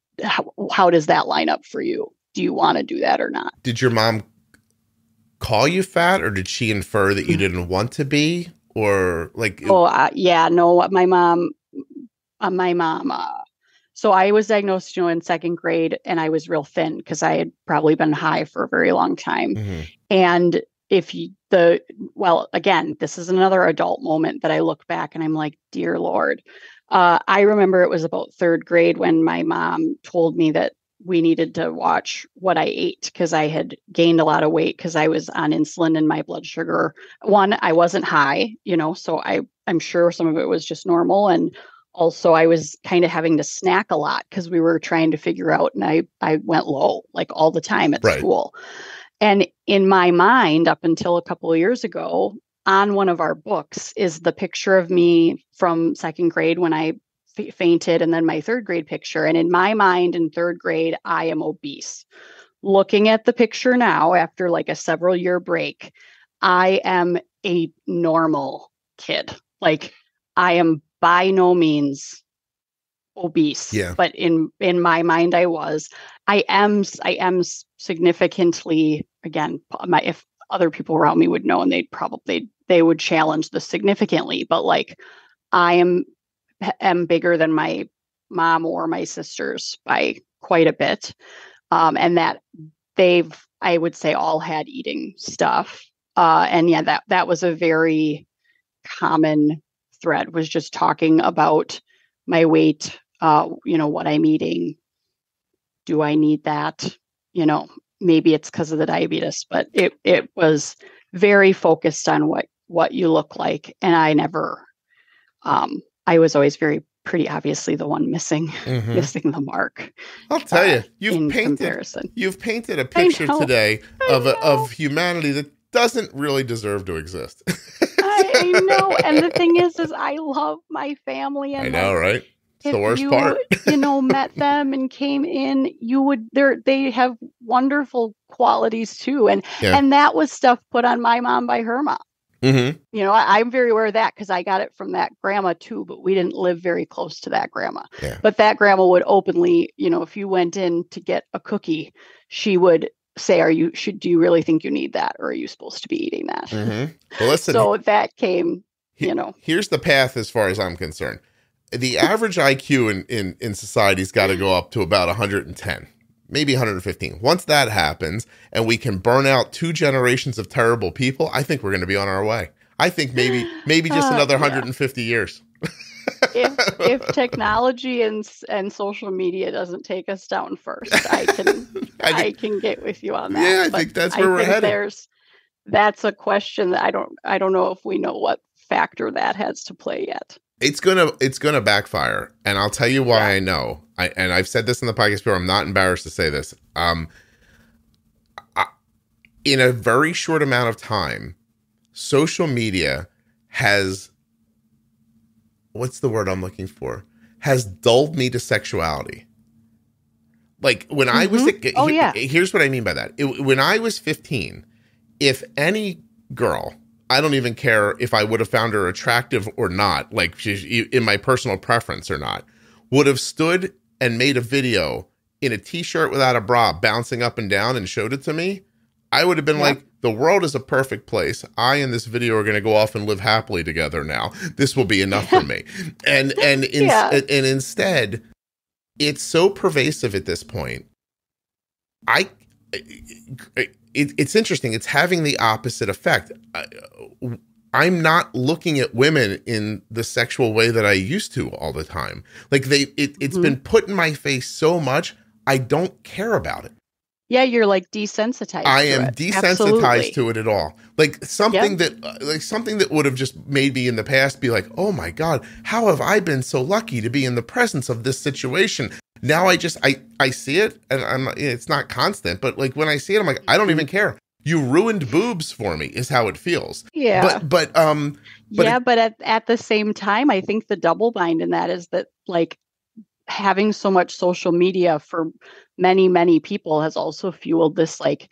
how does that line up for you? Do you want to do that or not? Did your mom call you fat, or did she infer that you didn't want to be, or like? No, my mom. So I was diagnosed, in second grade, and I was real thin because I had probably been high for a very long time. And again, this is another adult moment that I look back and I'm like, dear Lord. I remember it was about third grade when my mom told me that we needed to watch what I ate because I had gained a lot of weight because I was on insulin and my blood sugar. I wasn't high, so I'm sure some of it was just normal. And also I was kind of having to snack a lot because we were trying to figure out, and I went low like all the time at school. And in my mind, up until a couple of years ago, on one of our books is the picture of me from second grade when I fainted, and then my third grade picture. And in my mind, in third grade, I am obese. Looking at the picture now, after like a several year break, I am a normal kid. Like, I am by no means obese, but in my mind, I am significantly, again, if other people around me would know, and they would challenge this significantly, but like, I am bigger than my mom or my sisters by quite a bit. And that I would say, all had eating stuff. And that was a very common thread, was just talking about my weight, what I'm eating. Do I need that? Maybe it's because of the diabetes, but it was very focused on what you look like. And I never, I was always pretty obviously the one missing the mark. I'll tell you, you've painted a picture today of humanity that doesn't really deserve to exist. I know. And the thing is I love my family. And I know, right? It's the worst part. Met them and came in, they have wonderful qualities too. And that was stuff put on my mom by her mom. I'm very aware of that because I got it from that grandma too, but we didn't live very close to that grandma. But that grandma would openly, if you went in to get a cookie, she would say, do you really think you need that? Or are you supposed to be eating that? Well, listen, so that came, here's the path as far as I'm concerned. The average IQ in society's got to go up to about 110. Maybe 115. Once that happens and we can burn out 2 generations of terrible people, I think we're going to be on our way. I think maybe just another 150 years. if technology and social media doesn't take us down first, I can get with you on that. Yeah, I think that's where we're headed. That's a question that I don't know if we know what factor that has to play yet. It's gonna backfire, and I'll tell you why. I know. I've said this in the podcast before. I'm not embarrassed to say this. In a very short amount of time, social media has, what's the word I'm looking for? Has dulled me to sexuality. Like when I was, here's what I mean by that. When I was 15, if any girl, I don't even care if I would have found her attractive or not, like she's in my personal preference or not, would have stood and made a video in a t-shirt without a bra bouncing up and down and showed it to me, I would have been like, the world is a perfect place. I and this video are going to go off and live happily together now. This will be enough for me. And instead, it's so pervasive at this point. It's interesting. It's having the opposite effect. I'm not looking at women in the sexual way that I used to all the time. Like it's been put in my face so much, I don't care about it. Yeah, you're like desensitized. I am desensitized to it at all. Like something that would have just made me in the past be like, oh my God, how have I been so lucky to be in the presence of this situation? Now I see it, and it's not constant, but like when I see it, I'm like, I don't even care. You ruined boobs for me is how it feels. Yeah. But at the same time, I think the double bind in that is that like having so much social media for many, many people has also fueled this like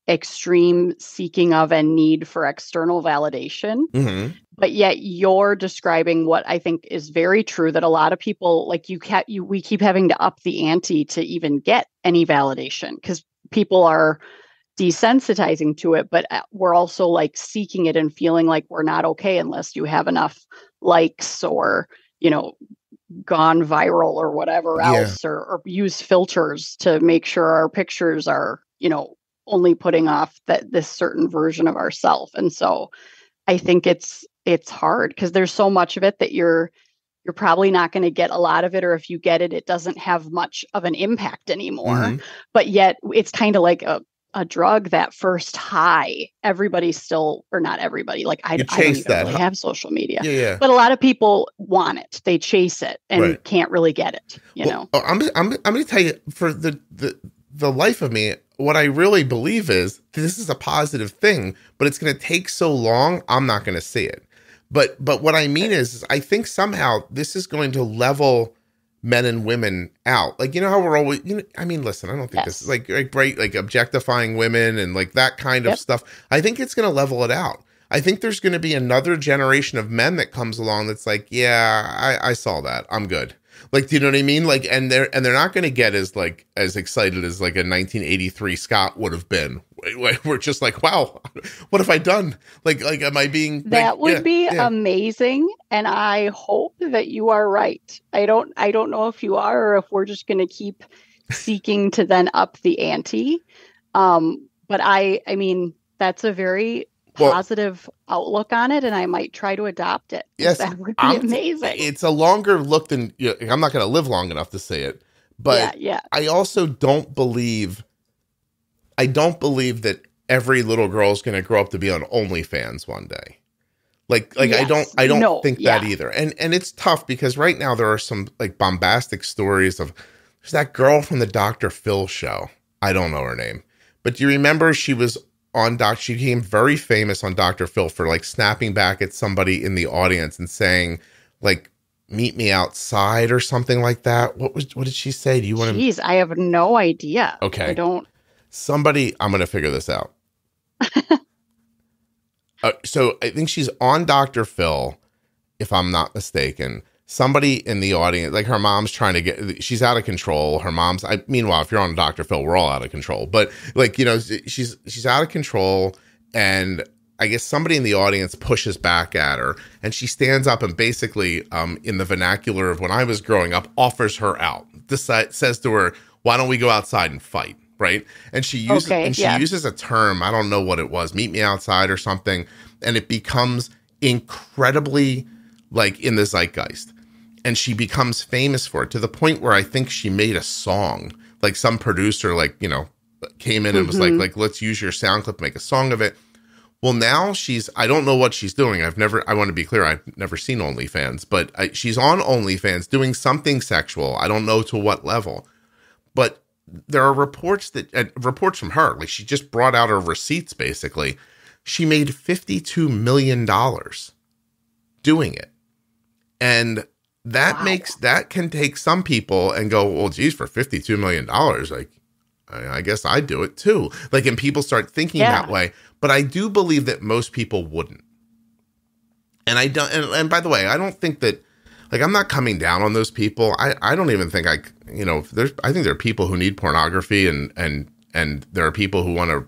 extreme seeking of and need for external validation. Mm-hmm. But yet you're describing what I think is very true, that a lot of people like we keep having to up the ante to even get any validation because people are desensitizing to it, but we're also like seeking it and feeling like we're not okay unless you have enough likes or, gone viral or whatever else, or use filters to make sure our pictures are, only putting off this certain version of ourselves. And so I think it's hard because there's so much of it that you're probably not going to get a lot of it, or if you get it, it doesn't have much of an impact anymore. Mm-hmm. But yet it's kind of like a drug, that first high. Everybody still, or not everybody, like I don't even really have social media. Yeah. But a lot of people want it. They chase it and can't really get it. I'm going to tell you, for the life of me, what I really believe is this is a positive thing, but it's going to take so long, I'm not going to see it. But what I mean is I think somehow this is going to level men and women out. Like, how we're always, listen, I don't think this is like objectifying women and like that kind of stuff. I think it's going to level it out. I think there's going to be another generation of men that comes along that's like, yeah, I saw that. I'm good. Like, do you know what I mean? Like, and they're not going to get as excited as like a 1983 Scott would have been. We're just like, wow, what have I done? Like, am I being? That would be amazing, and I hope that you are right. I don't know if you are, or if we're just going to keep seeking to then up the ante. But I mean, that's a very positive outlook on it, and I might try to adopt it. Yes, that would be amazing. It's a longer look than I'm not going to live long enough to say it, but I also don't believe that every little girl is going to grow up to be on OnlyFans one day. Like I don't think that either. And it's tough because right now there are some like bombastic stories of there's that girl from the Dr. Phil show. I don't know her name, but do you remember she was on she became very famous on Dr. Phil for like snapping back at somebody in the audience and saying like, meet me outside or something like that. What did she say? Do you want to? Jeez, I have no idea. Okay. I don't. Somebody, I'm going to figure this out. So I think she's on Dr. Phil, if I'm not mistaken. Somebody in the audience, like her mom's trying to she's out of control. Her mom's, meanwhile, if you're on Dr. Phil, we're all out of control. But like, she's out of control. And I guess somebody in the audience pushes back at her. And she stands up and basically, in the vernacular of when I was growing up, offers her out. Says to her, why don't we go outside and fight? Right. And she uses a term. I don't know what it was. Meet me outside or something. And it becomes incredibly like in the zeitgeist. And she becomes famous for it to the point where I think she made a song. Like some producer, came in and was like, let's use your sound clip, make a song of it. Well, now I don't know what she's doing. I want to be clear, I've never seen OnlyFans, but she's on OnlyFans doing something sexual. I don't know to what level, but there are reports from her, like she just brought out her receipts, basically. She made $52 million doing it. And that can take some people and go, well, geez, for $52 million, like, I guess I'd do it too. Like, and people start thinking that way. But I do believe that most people wouldn't. And I don't, and by the way, I don't think that, like, I'm not coming down on those people. I don't even think I think there are people who need pornography and there are people who want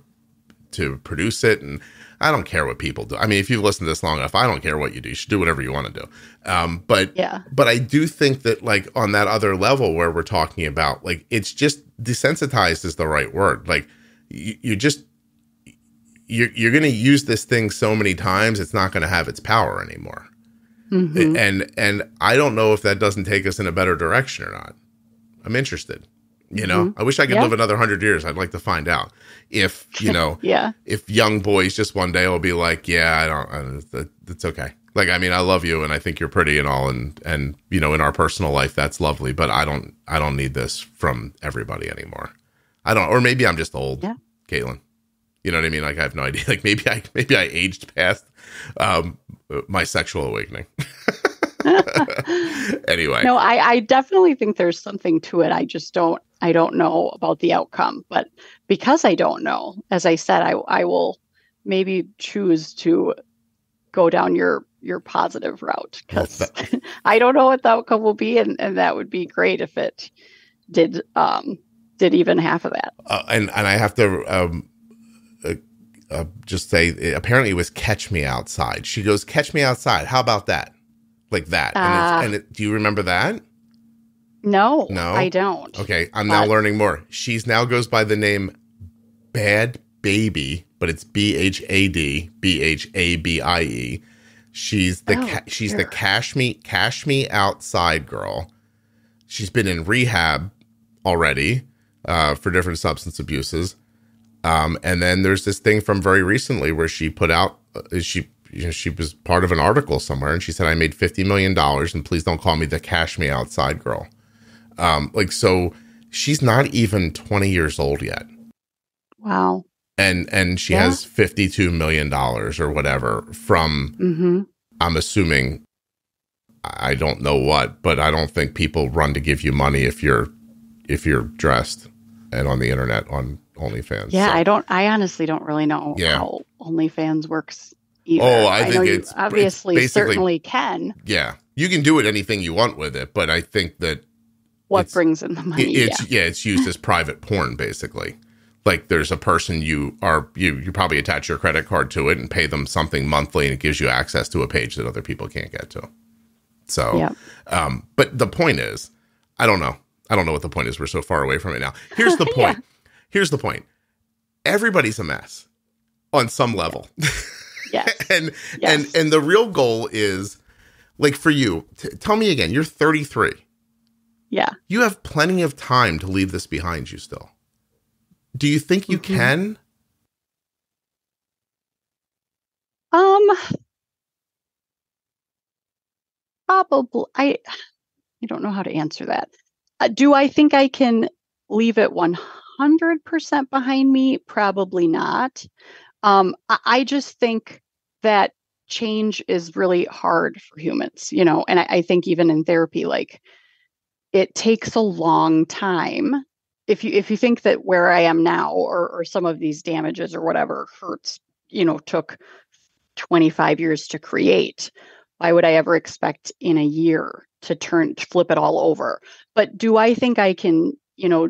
to produce it. And I don't care what people do. I mean, if you've listened to this long enough, I don't care what you do. You should do whatever you want to do. But I do think that, like, on that other level where we're talking about, like, it's just desensitized is the right word. Like, you're going to use this thing so many times, it's not going to have its power anymore. Mm-hmm. And I don't know if that doesn't take us in a better direction or not. I'm interested. You know, I wish I could live another 100 years. I'd like to find out if, if young boys just one day will be like, it's okay. Like, I mean, I love you and I think you're pretty and all. And, you know, in our personal life, that's lovely, but I don't need this from everybody anymore. Or maybe I'm just old, Caitlin. You know what I mean? Like, I have no idea. Like, maybe I aged past, my sexual awakening. Anyway. No, I definitely think there's something to it. I don't know about the outcome, but because I don't know, as I said, I will maybe choose to go down your positive route because I don't know what the outcome will be. And that would be great if it did even half of that. And I have to, just say, apparently it was Catch Me Outside. She goes, Catch Me Outside. How about that? Like that. Do you remember that? No, I don't. Okay. I'm now learning more. She's now goes by the name Bad Baby, but it's BHAD, BHABIE. She's the Cash Me Outside girl. She's been in rehab already, for different substance abuses. And then there's this thing from very recently where she put out, she was part of an article somewhere and she said, I made $50 million and please don't call me the Cash Me Outside girl. So she's not even 20 years old yet. Wow. And she has $52 million or whatever from, I'm assuming, I don't know what, but I don't think people run to give you money if you're dressed and on the internet on OnlyFans. Yeah. So. I honestly don't really know how OnlyFans works either. Oh, I think you obviously certainly can. Yeah. You can do it anything you want with it, but I think that what brings in the money. It's used as private porn, basically. Like, there's a person you probably attach your credit card to it and pay them something monthly and it gives you access to a page that other people can't get to. So, but the point is, I don't know what the point is. We're so far away from it now. Here's the point. Here's the point. Everybody's a mess on some level. Yes. And the real goal is, like, for you, tell me again, you're 33. Yeah. You have plenty of time to leave this behind you still. Do you think you can? Probably. I don't know how to answer that. Do I think I can leave it 100% behind me? Probably not. I just think that change is really hard for humans, you know, and I think even in therapy, like, it takes a long time. If you think that where I am now or some of these damages or whatever hurts, you know, took 25 years to create, why would I ever expect in a year to flip it all over? But do I think I can, you know,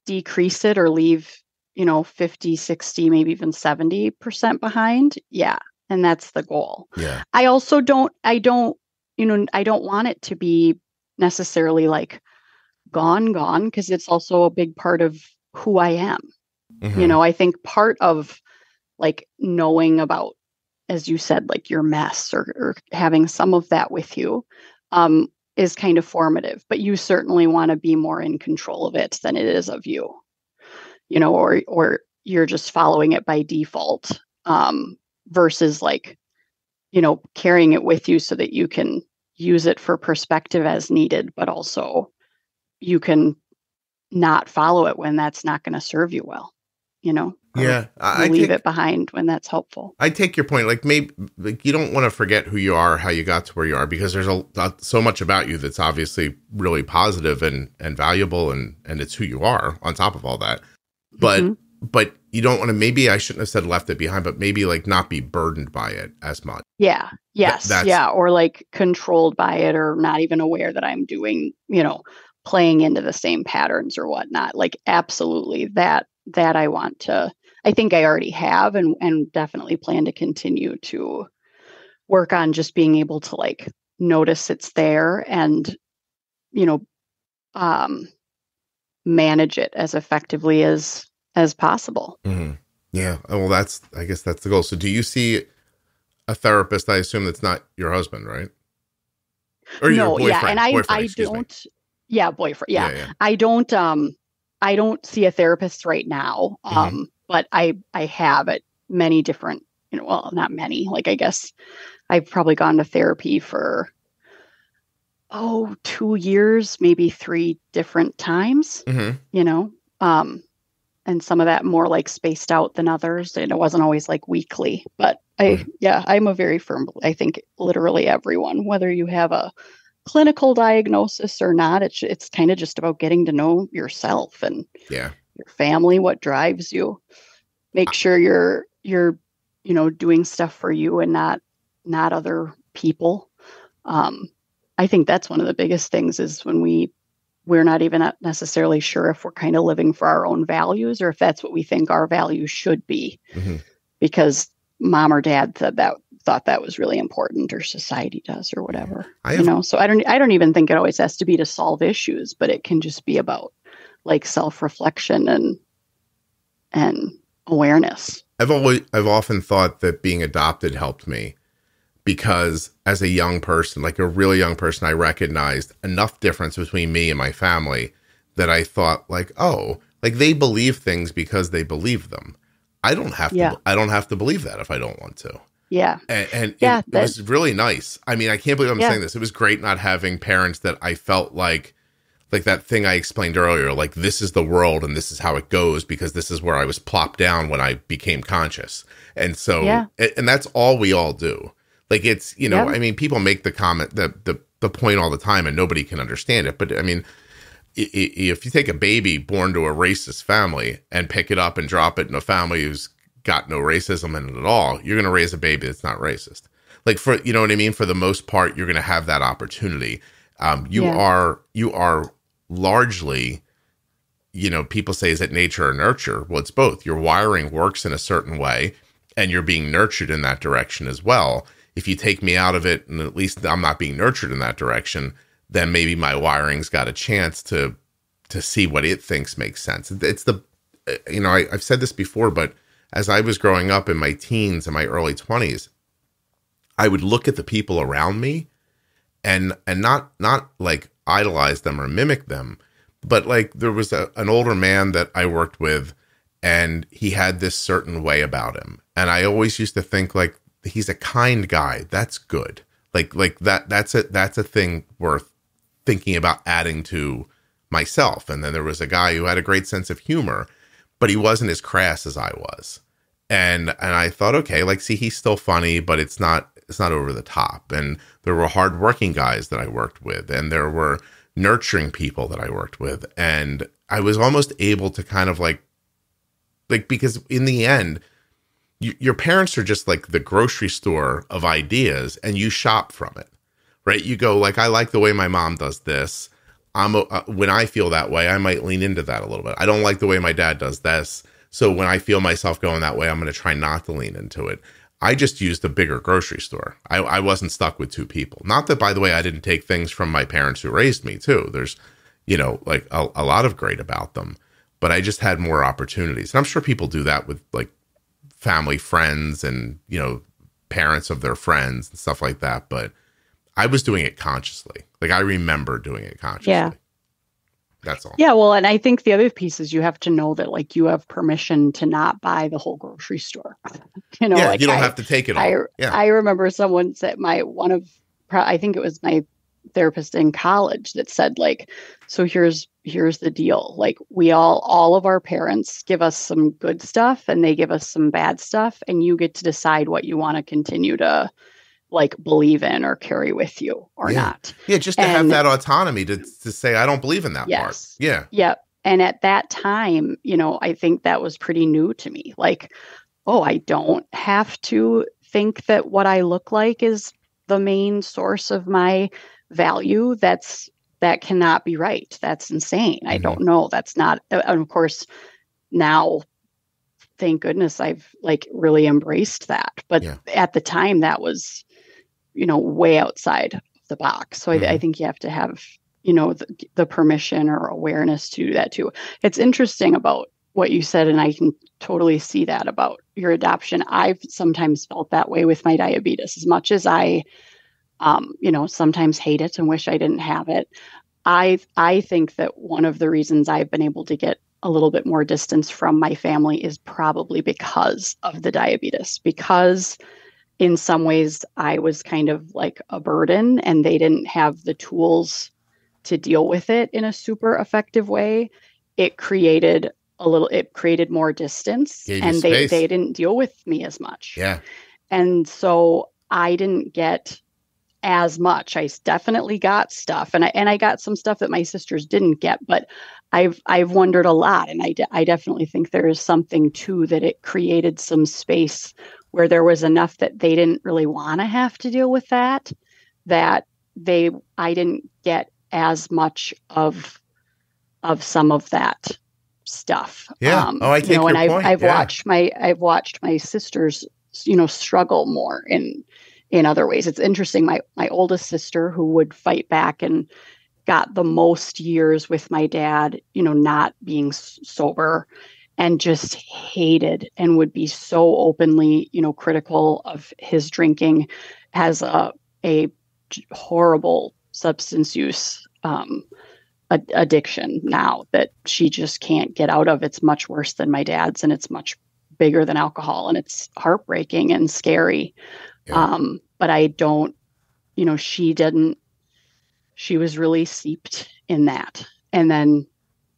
decrease it or leave, you know, 50, 60, maybe even 70% behind? Yeah. And that's the goal. Yeah. I also don't want it to be necessarily like gone, because it's also a big part of who I am. Mm-hmm. You know, I think part of like knowing about, as you said, like your mess or having some of that with you, is kind of formative, but you certainly want to be more in control of it than it is of you, you know, or you're just following it by default. versus like, carrying it with you so that you can use it for perspective as needed, but also you can not follow it when that's not going to serve you well, Yeah, I leave it behind when that's helpful. I take your point. Like, maybe like you don't want to forget who you are, how you got to where you are, because there's so much about you that's obviously really positive and valuable, and it's who you are on top of all that. But but you don't want to, maybe I shouldn't have said left it behind, but maybe like not be burdened by it as much. Yeah. Yes. Or like controlled by it, or not even aware that I'm doing, playing into the same patterns or whatnot. Like, absolutely that I think I already have, and definitely plan to continue to work on just being able to like notice it's there and, manage it as effectively as possible. Mm-hmm. Yeah. Well, I guess that's the goal. So do you see a therapist? I assume that's not your husband, right? Or your boyfriend. Yeah. And I don't, boyfriend. Yeah. I don't see a therapist right now. But I have at many different, well, not many, like, I guess I've probably gone to therapy for, 2 years, maybe 3 different times, and some of that more like spaced out than others. And it wasn't always like weekly, but I'm a very firm, I think literally everyone, whether you have a clinical diagnosis or not, it's kind of just about getting to know yourself and your family, what drives you. Make sure you're doing stuff for you and not other people. I think that's one of the biggest things, is when we're not even necessarily sure if we're kind of living for our own values, or if that's what we think our values should be, because mom or dad thought that was really important, or society does, or whatever. So I don't even think it always has to be to solve issues, but it can just be about like self-reflection and awareness. I've often thought that being adopted helped me, because as a young person, like a really young person, I recognized enough difference between me and my family that I thought like, oh, like they believe things because they believe them. I don't have to believe that if I don't want to. Yeah. And it was really nice. I mean, I can't believe I'm saying this. It was great not having parents that I felt like that thing I explained earlier, like this is the world and this is how it goes, because this is where I was plopped down when I became conscious. And so, and that's all we all do. Like, it's, I mean, people make the comment, the point all the time, and nobody can understand it. But I mean, if you take a baby born to a racist family and pick it up and drop it in a family who's got no racism in it at all, you're going to raise a baby that's not racist. Like, for, you know what I mean? For the most part, you're going to have that opportunity. You are largely, people say, is it nature or nurture? Well, it's both. Your wiring works in a certain way, and you're being nurtured in that direction as well. If you take me out of it, and at least I'm not being nurtured in that direction, then maybe my wiring's got a chance to see what it thinks makes sense. It's I've said this before, but as I was growing up in my teens and my early 20s, I would look at the people around me and not like idolize them or mimic them, but like there was an older man that I worked with, and he had this certain way about him. And I always used to think like, he's a kind guy. That's good. Like that's a thing worth thinking about adding to myself. And then there was a guy who had a great sense of humor, but he wasn't as crass as I was. And I thought, okay, like, see, he's still funny, but it's not over the top. And there were hardworking guys that I worked with, and there were nurturing people that I worked with. And I was almost able to kind of like, because in the end, your parents are just like the grocery store of ideas, and you shop from it, right? You go like, I like the way my mom does this. When I feel that way, I might lean into that a little bit. I don't like the way my dad does this. So when I feel myself going that way, I'm going to try not to lean into it. I just used a bigger grocery store. I wasn't stuck with 2 people. Not that, by the way, I didn't take things from my parents who raised me too. There's, like a lot of great about them, but I just had more opportunities. And I'm sure people do that with like family, friends, and, parents of their friends and stuff like that. But I was doing it consciously. Like, I remember doing it consciously. That's all. Yeah, well, and I think the other piece is you have to know that like you have permission to not buy the whole grocery store. Yeah, Like you don't have to take it all. I remember someone said I think it was my therapist in college that said like, so here's the deal. Like all of our parents give us some good stuff and they give us some bad stuff, and you get to decide what you want to continue to like believe in or carry with you or not. Yeah, just to have that autonomy to say, I don't believe in that part. Yeah. Yeah. And at that time, I think that was pretty new to me. Like, oh, I don't have to think that what I look like is the main source of my value. That cannot be right. That's insane. I don't know. That's not, and of course, now, thank goodness I've like really embraced that. But at the time that was, way outside the box. So I think you have to have, the permission or awareness to do that too. It's interesting about what you said, and I can totally see that about your adoption. I've sometimes felt that way with my diabetes, as much as I, sometimes hate it and wish I didn't have it. I think that one of the reasons I've been able to get a little bit more distance from my family is probably because of the diabetes, because in some ways I was kind of like a burden and they didn't have the tools to deal with it in a super effective way. It created more distance, and they didn't deal with me as much. Yeah. And so I didn't get as much. I definitely got stuff, and I got some stuff that my sisters didn't get, but I've wondered a lot, and I definitely think there is something too that it created some space where there was enough that they didn't really want to have to deal with that I didn't get as much of some of that stuff. Yeah. I take your point. I've watched my sisters, struggle more in other ways. It's interesting. My oldest sister, who would fight back and got the most years with my dad, not being sober, and just hated and would be so openly, critical of his drinking, has a horrible substance use addiction now that she just can't get out of. It's much worse than my dad's, and it's much bigger than alcohol, and it's heartbreaking and scary. Yeah. But I don't, she was really seeped in that. And then,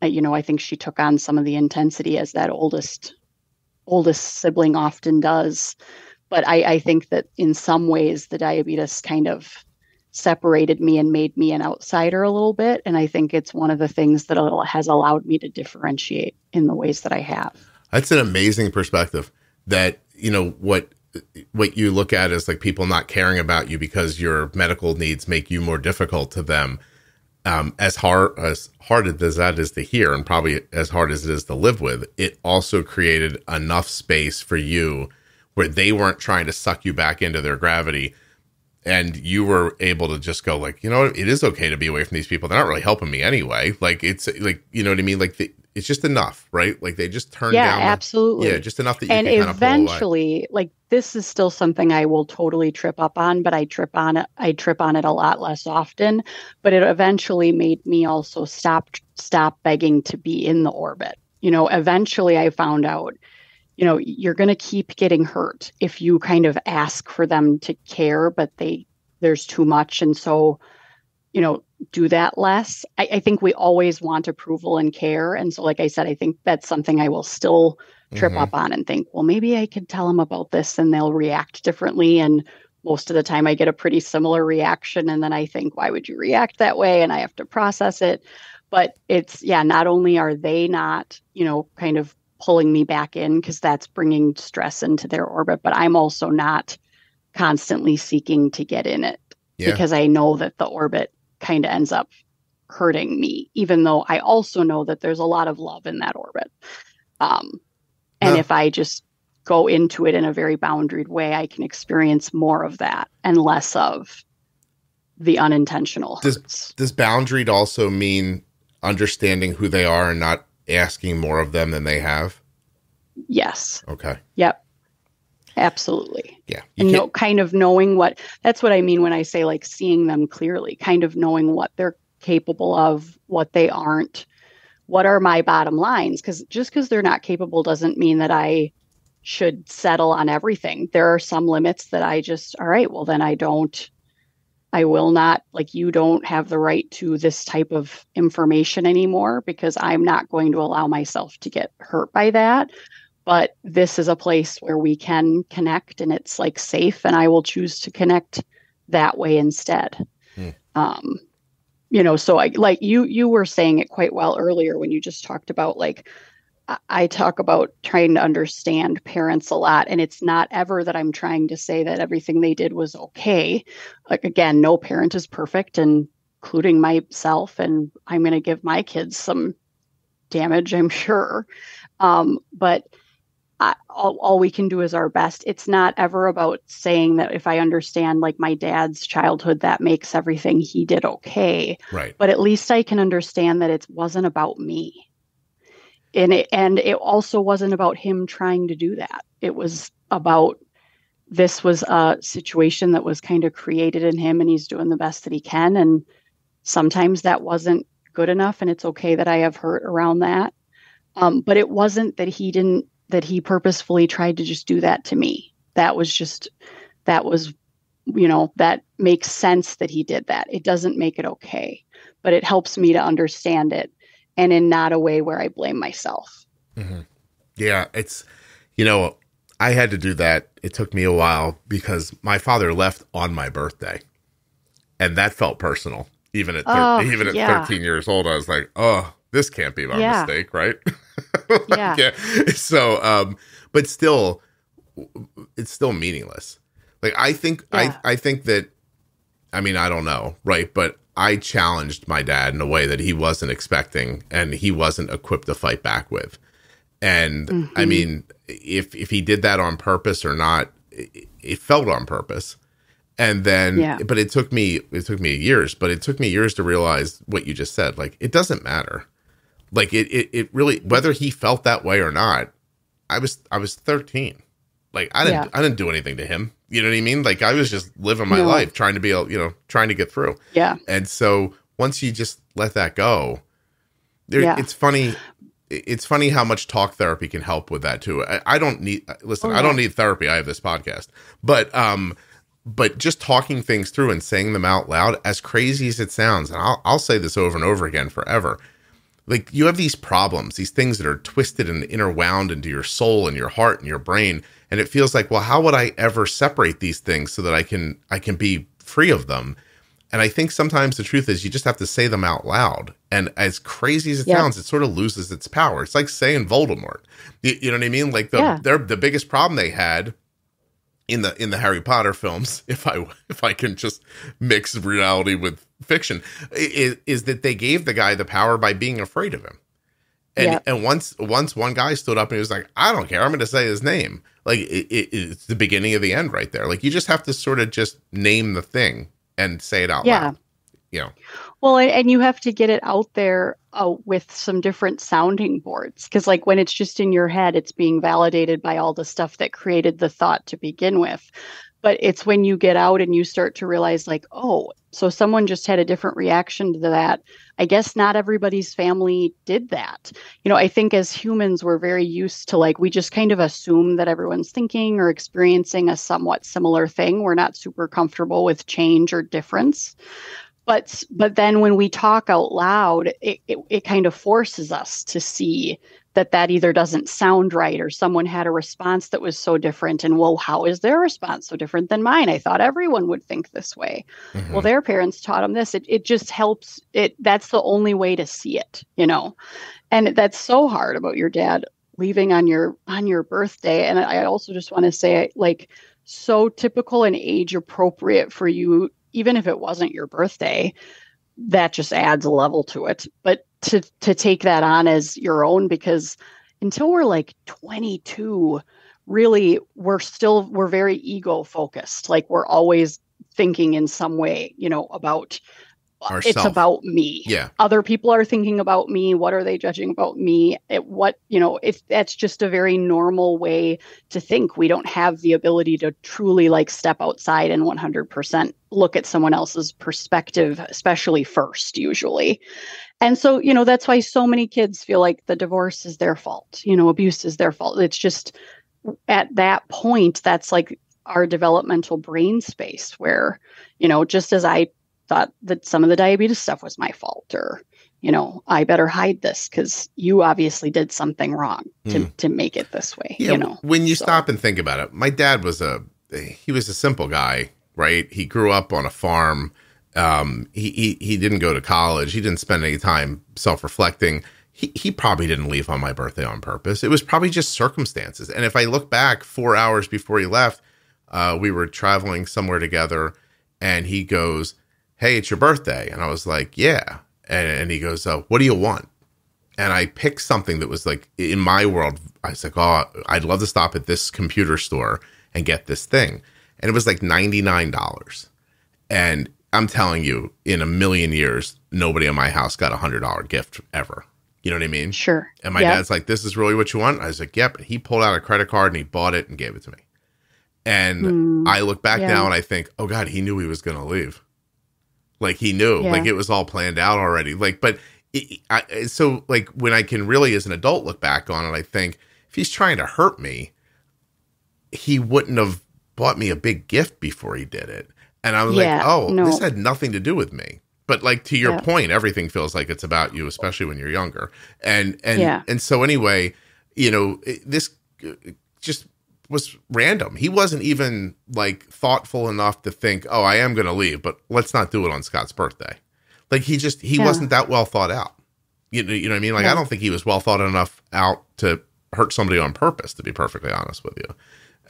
I think she took on some of the intensity, as that oldest sibling often does. But I think that in some ways the diabetes kind of separated me and made me an outsider a little bit. And I think it's one of the things that has allowed me to differentiate in the ways that I have. That's an amazing perspective, that, what you look at as like people not caring about you because your medical needs make you more difficult to them. As hard as that is to hear, and probably as hard as it is to live with, it also created enough space for you where they weren't trying to suck you back into their gravity. And you were able to just go like, it is okay to be away from these people. They're not really helping me anyway. Like, it's like, you know what I mean? Like it's just enough, right? Like they just turn down. Yeah, absolutely. Just enough that you can kind of pull away. And eventually, like, this is still something I will totally trip up on, but I trip on it a lot less often. But it eventually made me also stop begging to be in the orbit. Eventually I found out, you're going to keep getting hurt if you kind of ask for them to care, but there's too much. And so, do that less. I think we always want approval and care. And so, like I said, I think that's something I will still trip up on and think, well, maybe I could tell them about this and they'll react differently. And most of the time I get a pretty similar reaction. And then I think, why would you react that way? And I have to process it. But it's, not only are they not, kind of pulling me back in, because that's bringing stress into their orbit, but I'm also not constantly seeking to get in it, because I know that the orbit kind of ends up hurting me, even though I also know that there's a lot of love in that orbit. And if I just go into it in a very boundaried way, I can experience more of that and less of the unintentional hurts. Does boundaried also mean understanding who they are and not asking more of them than they have? Yes. Okay. Yep. Absolutely. Yeah. And kind of knowing that's what I mean when I say like seeing them clearly, kind of knowing what they're capable of, what they aren't, what are my bottom lines? Because just because they're not capable doesn't mean that I should settle on everything. There are some limits that I just, all right, well, then I will not, like, you don't have the right to this type of information anymore because I'm not going to allow myself to get hurt by that. But this is a place where we can connect and it's like safe, and I will choose to connect that way instead. So like you were saying it quite well earlier when you just talked about, like, I talk about trying to understand parents a lot, and it's not ever that I'm trying to say that everything they did was okay. Like, again, no parent is perfect, including myself, and I'm going to give my kids some damage, I'm sure. But all we can do is our best. It's not ever about saying that if I understand, like, my dad's childhood, that makes everything he did okay. Right. But at least I can understand that it wasn't about me. And it also wasn't about him trying to do that. It was about, this was a situation that was kind of created in him, and he's doing the best that he can. And sometimes that wasn't good enough, and it's okay that I have hurt around that. But it wasn't that he purposefully tried to just do that to me. That makes sense that he did that. It doesn't make it okay, but it helps me to understand it, and in not a way where I blame myself. Mm-hmm. Yeah, it's, I had to do that. It took me a while because my father left on my birthday, and that felt personal. Even at 13 years old, I was like, oh, this can't be my mistake, right? Yeah. So, but still, it's still meaningless. Like, I think that, I mean, I don't know, right? But I challenged my dad in a way that he wasn't expecting and he wasn't equipped to fight back with. And I mean, if he did that on purpose or not, it felt on purpose. And then, but it took me years, to realize what you just said. Like, it doesn't matter. Like, it really, whether he felt that way or not, I was 13. Like, I didn't do anything to him. You know what I mean? Like, I was just living my life, trying to get through. Yeah. And so once you just let that go, it's funny. It's funny how much talk therapy can help with that too. I don't need therapy. I have this podcast, but just talking things through and saying them out loud, as crazy as it sounds, and I'll say this over and over again forever. Like, you have these problems, these things that are twisted and interwound into your soul and your heart and your brain. And it feels like, well, how would I ever separate these things so that I can be free of them? And I think sometimes the truth is you just have to say them out loud. And as crazy as it sounds, it sort of loses its power. It's like saying Voldemort. You know what I mean? Like, the biggest problem they had in the Harry Potter films, if I can just mix reality with fiction, is that they gave the guy the power by being afraid of him. And once one guy stood up and he was like, I don't care, I'm going to say his name. Like, it's the beginning of the end right there. Like, you just have to sort of just name the thing and say it out loud. Well, and you have to get it out there with some different sounding boards, because, like, when it's just in your head, it's being validated by all the stuff that created the thought to begin with. But it's when you get out and you start to realize, like, oh, so someone just had a different reaction to that. I guess not everybody's family did that. I think as humans, we're very used to, like, we just kind of assume that everyone's thinking or experiencing a somewhat similar thing. We're not super comfortable with change or difference. But then when we talk out loud, it kind of forces us to see that either doesn't sound right, or someone had a response that was so different. And, well, how is their response so different than mine? I thought everyone would think this way. Mm-hmm. Well, their parents taught them this. It just helps. That's the only way to see it, And that's so hard about your dad leaving on your birthday. And I also just want to say, like, so typical and age appropriate for you. Even if it wasn't your birthday, that just adds a level to it. But to take that on as your own, because until we're like 22, really, we're very ego focused. Like, we're always thinking in some way, about, it's about me. Yeah. Other people are thinking about me. What are they judging about me? That's just a very normal way to think. We don't have the ability to truly like step outside and 100% look at someone else's perspective, especially first, usually. And so, that's why so many kids feel like the divorce is their fault, abuse is their fault. It's just at that point, that's like our developmental brain space where, just as I thought that some of the diabetes stuff was my fault, or, I better hide this because you obviously did something wrong to make it this way. Yeah, when you stop and think about it, my dad was he was a simple guy, right? He grew up on a farm. He didn't go to college. He didn't spend any time self-reflecting. He probably didn't leave on my birthday on purpose. It was probably just circumstances. And if I look back 4 hours before he left, we were traveling somewhere together, and he goes, "Hey, it's your birthday." And I was like, "Yeah." And he goes, "What do you want?" And I picked something that was like, in my world, I was like, "Oh, I'd love to stop at this computer store and get this thing." And it was like $99. And I'm telling you, in a million years, nobody in my house got $100 gift ever. You know what I mean? Sure. And my dad's like, "This is really what you want?" I was like, "Yep." And he pulled out a credit card and he bought it and gave it to me. And I look back now and I think, oh God, he knew he was going to leave. Like he knew, like it was all planned out already. Like, but so like when I can really, as an adult, look back on it, I think if he's trying to hurt me, he wouldn't have bought me a big gift before he did it. And I was this had nothing to do with me. But like, to your point, everything feels like it's about you, especially when you're younger. And so anyway, this just was random. He wasn't even like thoughtful enough to think, "Oh, I am going to leave, but let's not do it on Scott's birthday." Like he wasn't that well thought out. You know what I mean? Like, I don't think he was well thought enough out to hurt somebody on purpose, to be perfectly honest with you.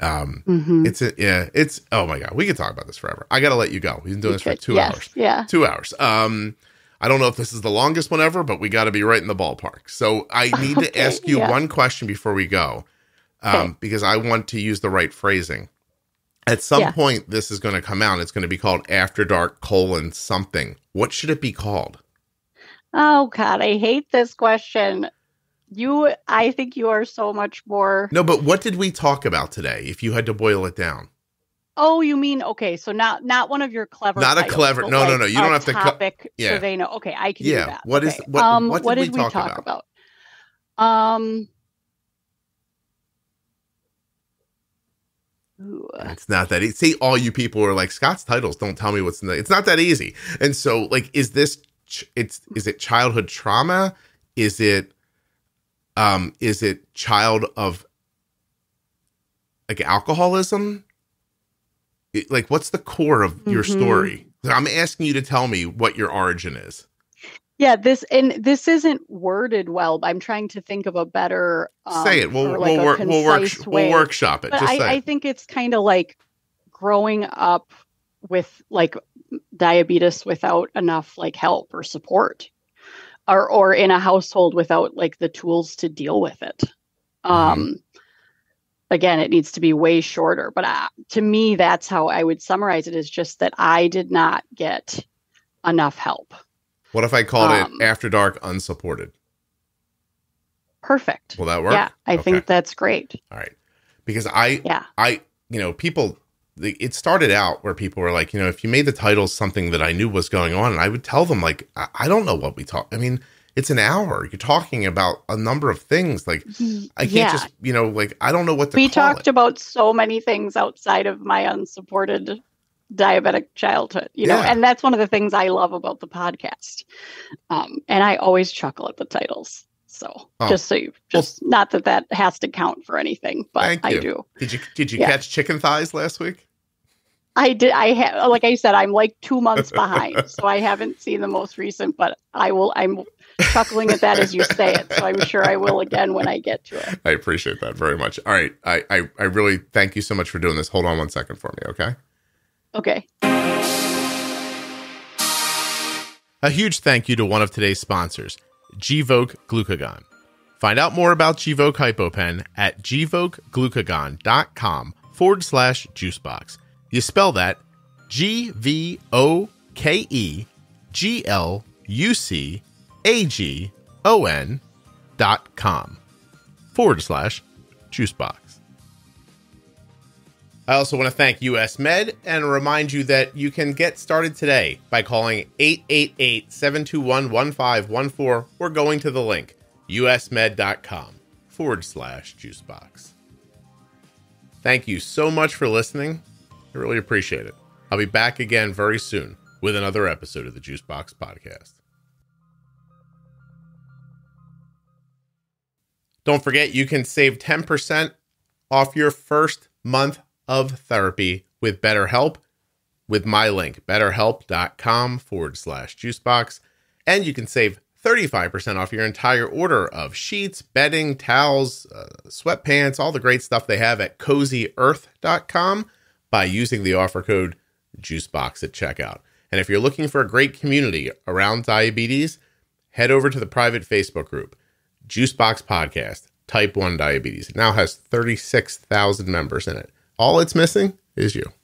It's oh my God, we could talk about this forever. I got to let you go. We've been doing this for 2 hours. Yeah. 2 hours. I don't know if this is the longest one ever, but we got to be right in the ballpark. So I need to ask you one question before we go. Because I want to use the right phrasing. At some point, this is going to come out. It's going to be called After Dark : something. What should it be called? Oh God, I hate this question. I think you are so much more. No, but what did we talk about today? If you had to boil it down. Oh, you mean, okay. So not one of your clever. Not a clever. No. You don't have to. Topic. So they know. Okay, I can do that. What did we talk about? It's not that easy. See, all you people are like, Scott's titles don't tell me what's in the. It's not that easy. And so, like, is it childhood trauma? Is it child of like alcoholism? Like, what's the core of your story? I'm asking you to tell me what your origin is. Yeah, this isn't worded well, but I'm trying to think of a better say it. We'll workshop it. But I think it's kind of like growing up with like diabetes without enough like help or support, or in a household without like the tools to deal with it. Again, it needs to be way shorter, but to me, that's how I would summarize it, is just that I did not get enough help. What if I called it After Dark Unsupported? Perfect. Will that work? Yeah, I think that's great. All right. Because people, it started out where people were like, if you made the titles something that I knew was going on, and I would tell them like, I don't know what we talk. I mean, it's an hour. You're talking about a number of things. Like, I can't just, like, I don't know what to call it. We talked about so many things outside of my unsupported diabetic childhood, and that's one of the things I love about the podcast. And I always chuckle at the titles. So not that has to count for anything, but I do. Did you catch chicken thighs last week? I did. Like I said, I'm like 2 months behind, so I haven't seen the most recent, but I'm chuckling at that as you say it. So I'm sure I will again when I get to it. I appreciate that very much. All right. I really thank you so much for doing this. Hold on 1 second for me. Okay. Okay. A huge thank you to one of today's sponsors, Gvoke Glucagon. Find out more about Gvoke HypoPen at gvokeglucagon.com/juicebox. You spell that GVOKE GLUCAGON.com/Juicebox. I also want to thank US Med and remind you that you can get started today by calling 888-721-1514 or going to the link usmed.com/juicebox. Thank you so much for listening. I really appreciate it. I'll be back again very soon with another episode of the Juicebox Podcast. Don't forget, you can save 10% off your first month of therapy with BetterHelp with my link, betterhelp.com/juicebox. And you can save 35% off your entire order of sheets, bedding, towels, sweatpants, all the great stuff they have at CozyEarth.com by using the offer code Juicebox at checkout. And if you're looking for a great community around diabetes, head over to the private Facebook group, Juicebox Podcast, Type 1 Diabetes. It now has 36,000 members in it. All it's missing is you.